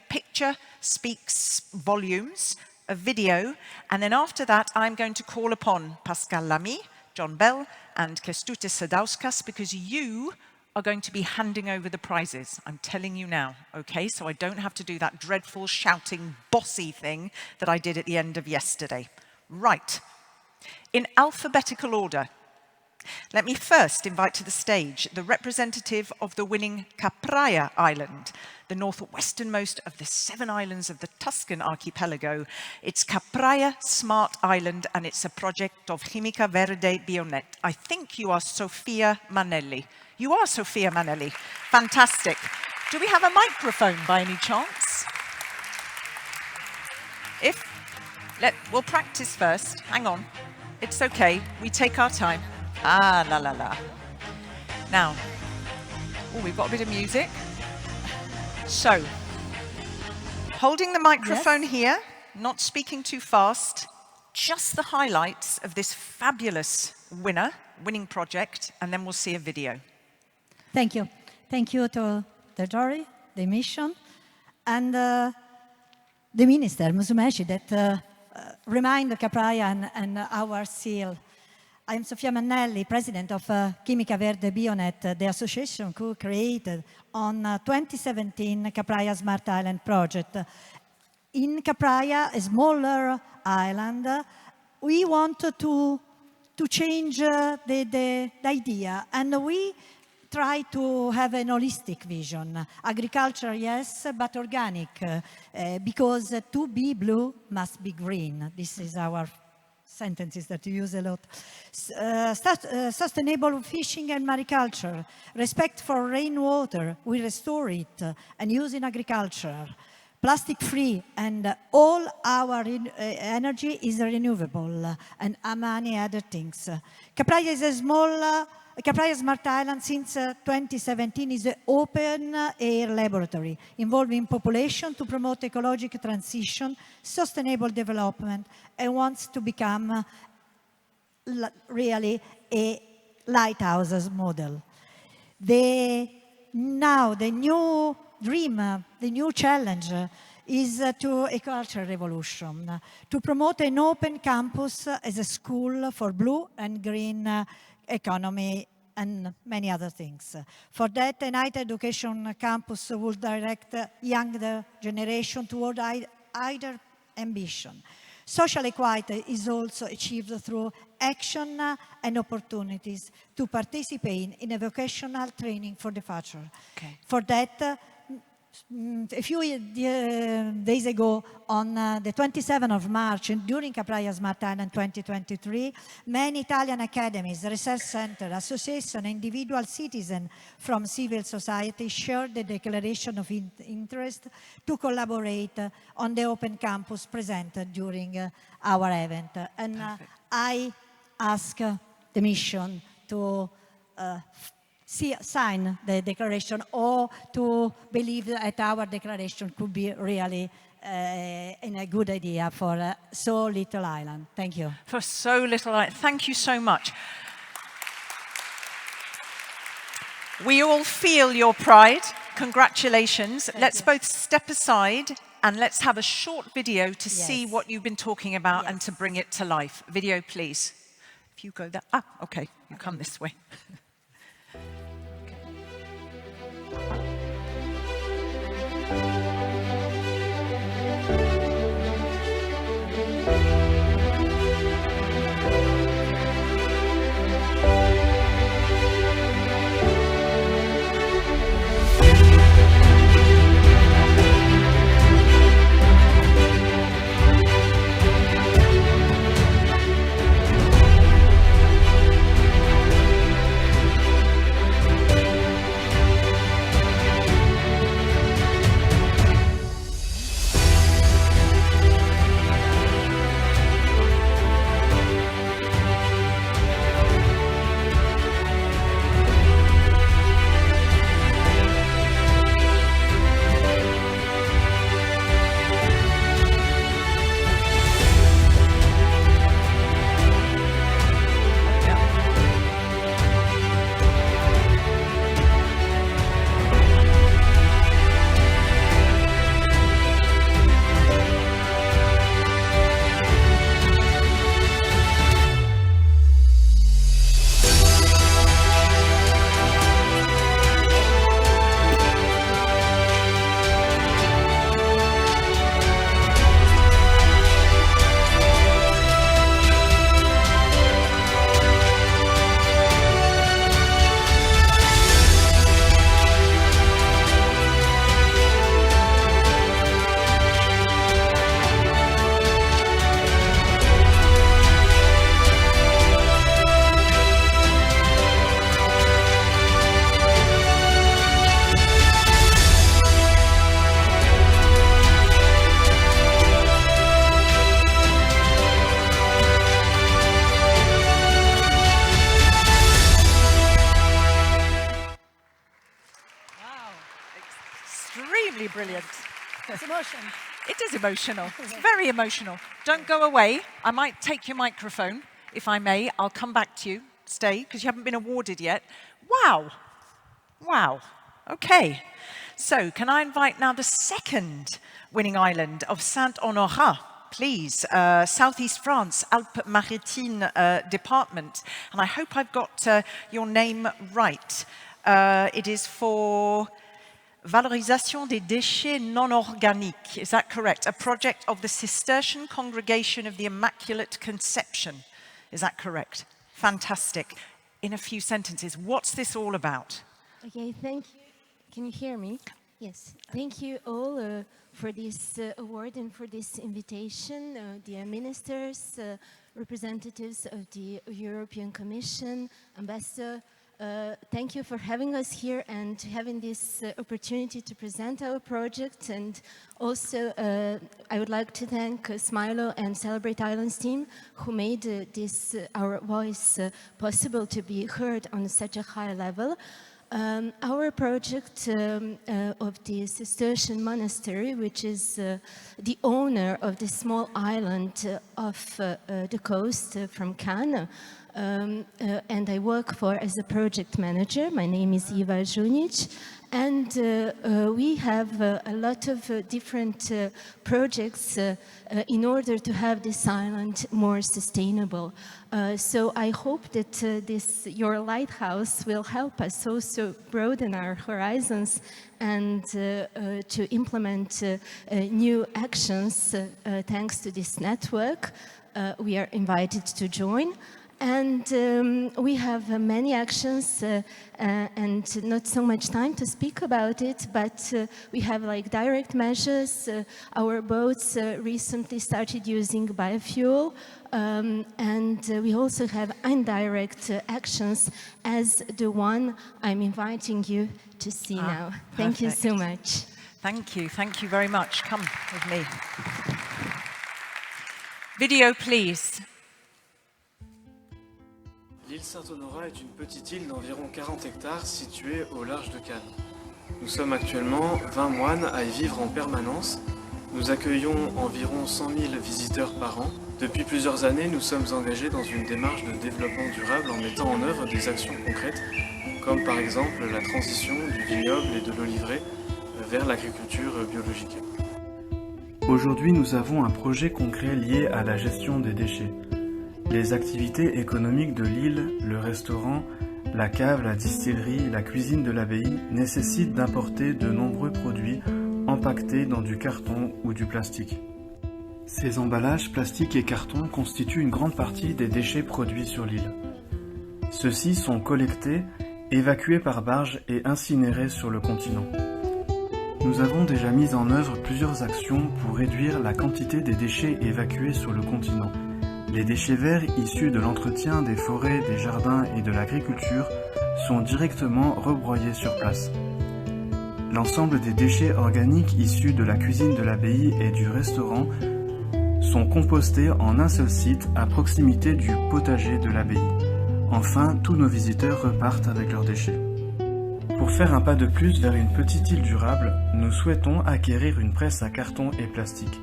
picture speaks volumes, a video, and then after that I'm going to call upon Pascal Lamy, John Bell and Kestutis Sadauskas, because you are going to be handing over the prizes. I'm telling you now, okay? So I don't have to do that dreadful shouting bossy thing that I did at the end of yesterday. Right, in alphabetical order. Let me first invite to the stage the representative of the winning Capraia Island, the northwesternmost of the 7 islands of the Tuscan archipelago. It's Capraia Smart Island, and it's a project of Chimica Verde Bionet. I think you are Sofia Manelli. You are Sofia Manelli. Fantastic. Do we have a microphone by any chance? We'll practice first. Hang on. It's okay. We take our time. Ah, la la la. Now, we've got a bit of music. So, holding the microphone here, not speaking too fast, just the highlights of this fabulous winning project, and then we'll see a video. Thank you. Thank you to the jury, the mission, and the minister, Musumeci, that remind Capraia and our seal. I'm Sofia Manelli, president of Chimica Verde Bionet, the association who created on 2017 Capraia Smart Island project. In Capraia, a smaller island, we want to change the idea, and we try to have an holistic vision. Agriculture, yes, but organic, because to be blue must be green. This is our sentences that you use a lot. Sustainable fishing and mariculture. Respect for rainwater, we restore it and use in agriculture. Plastic free, and all our energy is renewable, and many other things. Capraia is a small Capraia Smart Island since 2017 is an open air laboratory involving population to promote ecological transition, sustainable development, and wants to become really a lighthouse model. Now the new dream, the new challenge is to a cultural revolution, to promote an open campus as a school for blue and green economy and many other things. For that, a night education campus will direct younger generation toward either ambition. Social equality is also achieved through action and opportunities to participate in a vocational training for the future. Okay. For that, a few days ago, on the 27th of March, during Capraia Smart Island 2023, many Italian academies, research centers, associations, and individual citizens from civil society shared the declaration of interest to collaborate on the open campus presented during our event. And I ask the mission to sign the declaration, or to believe that our declaration could be really a good idea for so little island. Thank you. For so little island. Thank you so much. We all feel your pride. Congratulations. Let's both step aside and let's have a short video to see what you've been talking about and to bring it to life. Video, please. If you go there. Ah, okay. You come this way. Brilliant. It's emotional. It is emotional. It's very emotional. Don't go away. I might take your microphone, if I may. I'll come back to you. Stay, because you haven't been awarded yet. Wow. Wow. Okay. So, can I invite now the second winning island of Saint-Honorat, please. Southeast France, Alpes-Maritimes department. And I hope I've got your name right. It is for Valorisation des déchets non organiques. Is that correct? A project of the Cistercian Congregation of the Immaculate Conception. Is that correct? Fantastic. In a few sentences, what's this all about? Okay, thank you. Can you hear me? Yes. Thank you all for this award and for this invitation, dear ministers, representatives of the European Commission, Ambassador, Thank you for having us here and having this opportunity to present our project. And also, I would like to thank Smilo and Celebrate Islands team who made this our voice possible to be heard on such a high level. Our project of the Cistercian monastery, which is the owner of the small island off the coast from Cannes, and I work for as a project manager. My name is Iva Žunić, and we have a lot of different projects in order to have this island more sustainable. So I hope that your lighthouse will help us also broaden our horizons and to implement new actions thanks to this network. We are invited to join. And we have many actions and not so much time to speak about it, but we have like direct measures. Our boats recently started using biofuel, and we also have indirect actions as the one I'm inviting you to see now. Thank you so much. Thank you very much. Come with me. Video, please. L'île Saint-Honorat est une petite île d'environ 40 hectares située au large de Cannes. Nous sommes actuellement 20 moines à y vivre en permanence. Nous accueillons environ 100 000 visiteurs par an. Depuis plusieurs années, nous sommes engagés dans une démarche de développement durable en mettant en œuvre des actions concrètes, comme par exemple la transition du vignoble et de l'oliveraie vers l'agriculture biologique. Aujourd'hui, nous avons un projet concret lié à la gestion des déchets. Les activités économiques de l'île, le restaurant, la cave, la distillerie, la cuisine de l'abbaye nécessitent d'importer de nombreux produits empaquetés dans du carton ou du plastique. Ces emballages plastiques et cartons constituent une grande partie des déchets produits sur l'île. Ceux-ci sont collectés, évacués par barge et incinérés sur le continent. Nous avons déjà mis en œuvre plusieurs actions pour réduire la quantité des déchets évacués sur le continent. Les déchets verts issus de l'entretien des forêts, des jardins et de l'agriculture sont directement rebroyés sur place. L'ensemble des déchets organiques issus de la cuisine de l'abbaye et du restaurant sont compostés en un seul site à proximité du potager de l'abbaye. Enfin, tous nos visiteurs repartent avec leurs déchets. Pour faire un pas de plus vers une petite île durable, nous souhaitons acquérir une presse à carton et plastique.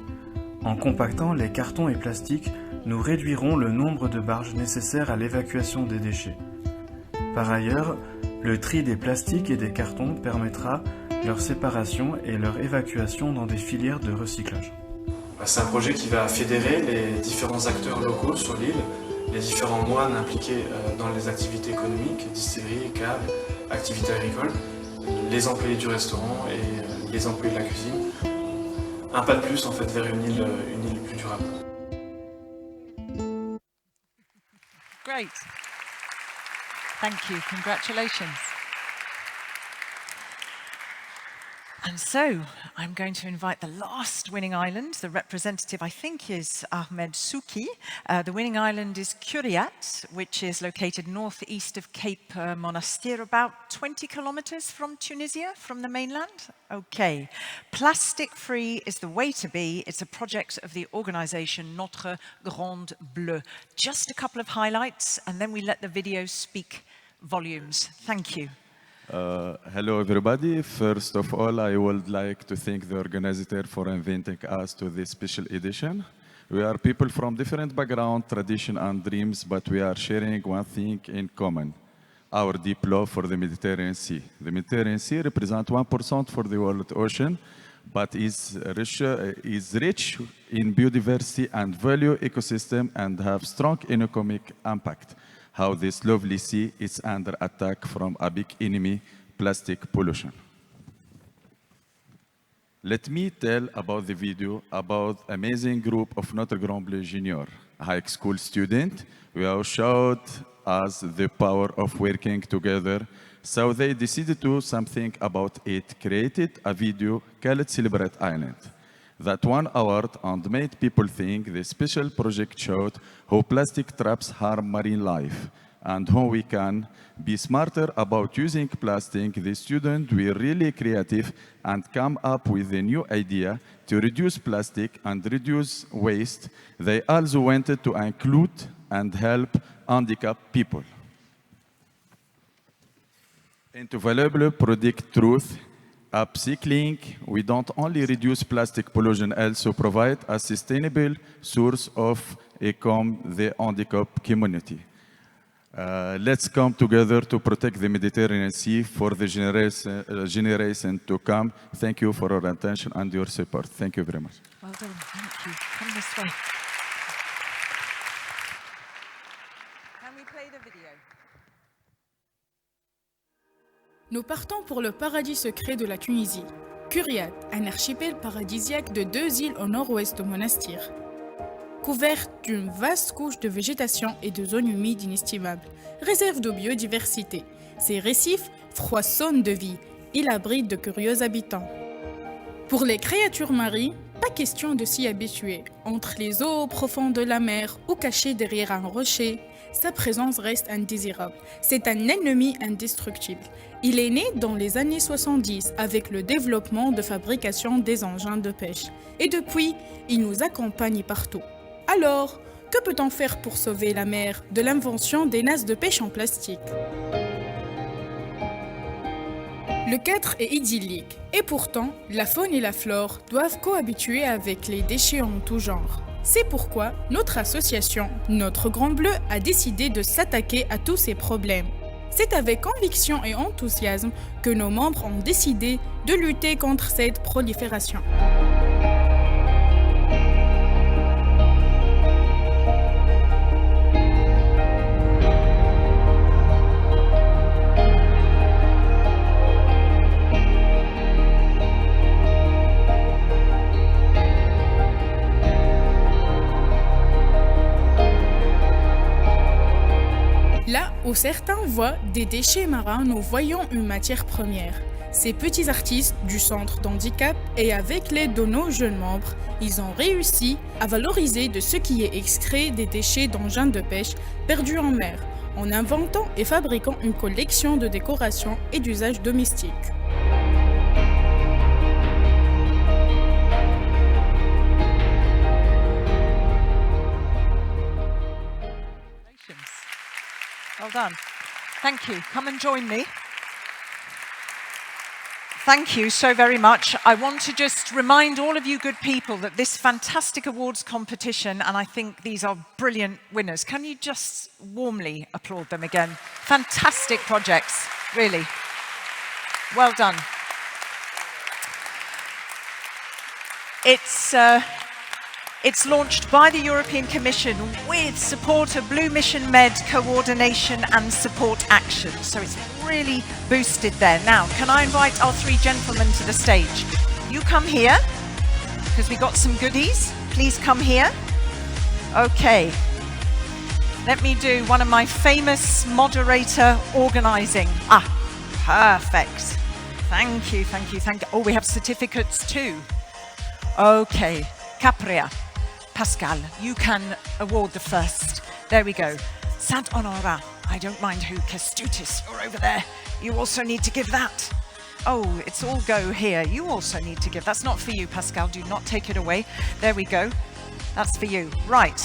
En compactant les cartons et plastiques, nous réduirons le nombre de barges nécessaires à l'évacuation des déchets. Par ailleurs, le tri des plastiques et des cartons permettra leur séparation et leur évacuation dans des filières de recyclage. C'est un projet qui va fédérer les différents acteurs locaux sur l'île, les différents moines impliqués dans les activités économiques, distilleries, caves, activités agricoles, les employés du restaurant et les employés de la cuisine. Un pas de plus en fait vers une île plus durable. Great. Thank you. Congratulations. And so I'm going to invite the last winning island. The representative, I think, is Ahmed Souki. The winning island is Curiat, which is located northeast of Cape Monastir, about 20 kilometers from Tunisia, from the mainland. Okay. Plastic-free is the way to be. It's a project of the organization Notre Grande Bleue. Just a couple of highlights, and then we let the video speak volumes. Thank you. Hello everybody. First of all, I would like to thank the organizer for inviting us to this special edition. We are people from different background, tradition and dreams, but we are sharing one thing in common, our deep love for the Mediterranean Sea. The Mediterranean Sea represents 1% for the world ocean, but is rich in biodiversity and value ecosystem and have strong economic impact. How this lovely sea is under attack from a big enemy, plastic pollution. Let me tell about the video about amazing group of Notre Grande Bleue Junior, high school student. We have showed us the power of working together. So they decided to do something about it, created a video called Celebrate Island. That won award and made people think the special project showed how plastic traps harm marine life. and how we can be smarter about using plastic. The students were really creative and come up with a new idea to reduce plastic and reduce waste. They also wanted to include and help handicapped people. Into valuable product truth, upcycling, we don't only reduce plastic pollution, also provide a sustainable source of income the handicapped community. Let's come together to protect the Mediterranean Sea for the generation to come. Thank you for your attention and your support. Thank you very much. Well done, thank you. Come this way. Can we play the video? Nous partons pour le paradis secret de la Tunisie, Curiat, un archipel paradisiaque de 2 îles au nord-ouest de Monastir. Couverte d'une vaste couche de végétation et de zones humides inestimables, réserve de biodiversité. Ces récifs foisonnent de vie, ils abritent de curieux habitants. Pour les créatures marines, pas question de s'y habituer. Entre les eaux profondes de la mer ou cachées derrière un rocher, sa présence reste indésirable. C'est un ennemi indestructible. Il est né dans les années 70 avec le développement de fabrication des engins de pêche. Et depuis, il nous accompagne partout. Alors, que peut-on faire pour sauver la mer de l'invention des nasses de pêche en plastique? Le cadre est idyllique, et pourtant, la faune et la flore doivent cohabituer avec les déchets en tout genre. C'est pourquoi notre association, Notre Grand Bleu, a décidé de s'attaquer à tous ces problèmes. C'est avec conviction et enthousiasme que nos membres ont décidé de lutter contre cette prolifération. Là où certains voient des déchets marins, nous voyons une matière première. Ces petits artistes du centre d'handicap et avec l'aide de nos jeunes membres, ils ont réussi à valoriser de ce qui est extrait des déchets d'engins de pêche perdus en mer, en inventant et fabriquant une collection de décorations et d'usages domestiques. Well done. Thank you. Come and join me. Thank you so very much. I want to just remind all of you good people that this fantastic awards competition, and I think these are brilliant winners. Can you just warmly applaud them again? Fantastic projects, really. Well done. It's launched by the European Commission with support of Blue Mission Med coordination and support action. So it's really boosted there. Now, can I invite our 3 gentlemen to the stage? You come here, because we got some goodies. Please come here. Okay. Let me do one of my famous moderator organizing. Ah, perfect. Thank you, thank you, thank you. Oh, we have certificates too. Okay, Capria. Pascal, you can award the first. There we go. Saint-Honorat. I don't mind who. Kestutis, you're over there. You also need to give that. Oh, it's all go here. You also need to give. That's not for you, Pascal. Do not take it away. There we go. That's for you. Right.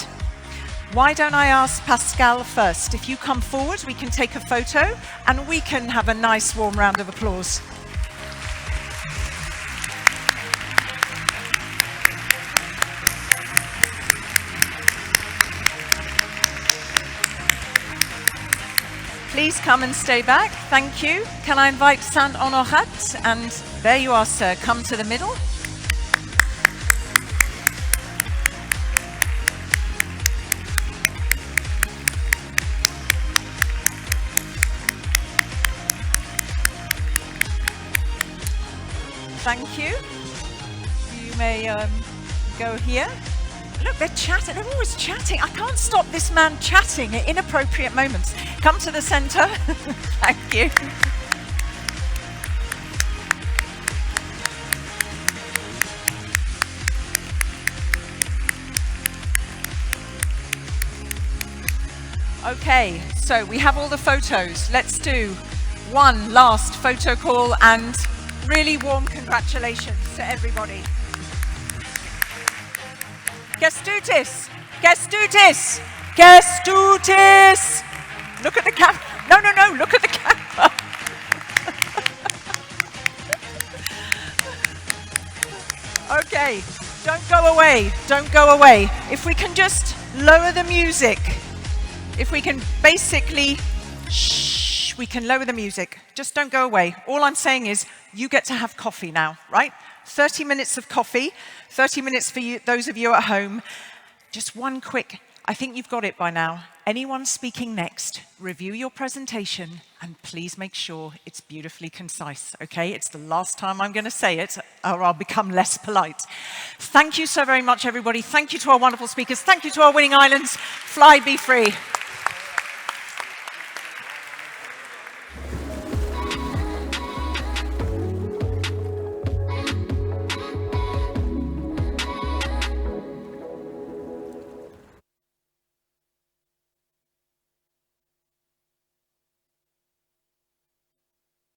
Why don't I ask Pascal first? If you come forward, we can take a photo and we can have a nice warm round of applause. Please come and stay back. Thank you. Can I invite Saint-Honorat? And there you are, sir. Come to the middle. Thank you. You may go here. Look, they're chatting. They're always chatting. I can't stop this man chatting at inappropriate moments. Come to the center. Thank you. Okay, So we have all the photos. Let's do one last photo call and really warm congratulations to everybody. Kestutis! Kestutis! Kestutis! Look at the camera. No, no, no, look at the camera. Okay, don't go away, don't go away. If we can just lower the music. If we can basically, shh, we can lower the music. Just don't go away. All I'm saying is you get to have coffee now, right? 30 minutes of coffee, 30 minutes for you, those of you at home. Just one quick, I think you've got it by now. Anyone speaking next, review your presentation and please make sure it's beautifully concise, okay? It's the last time I'm going to say it or I'll become less polite. Thank you so very much, everybody. Thank you to our wonderful speakers. Thank you to our winning islands. Fly, be free.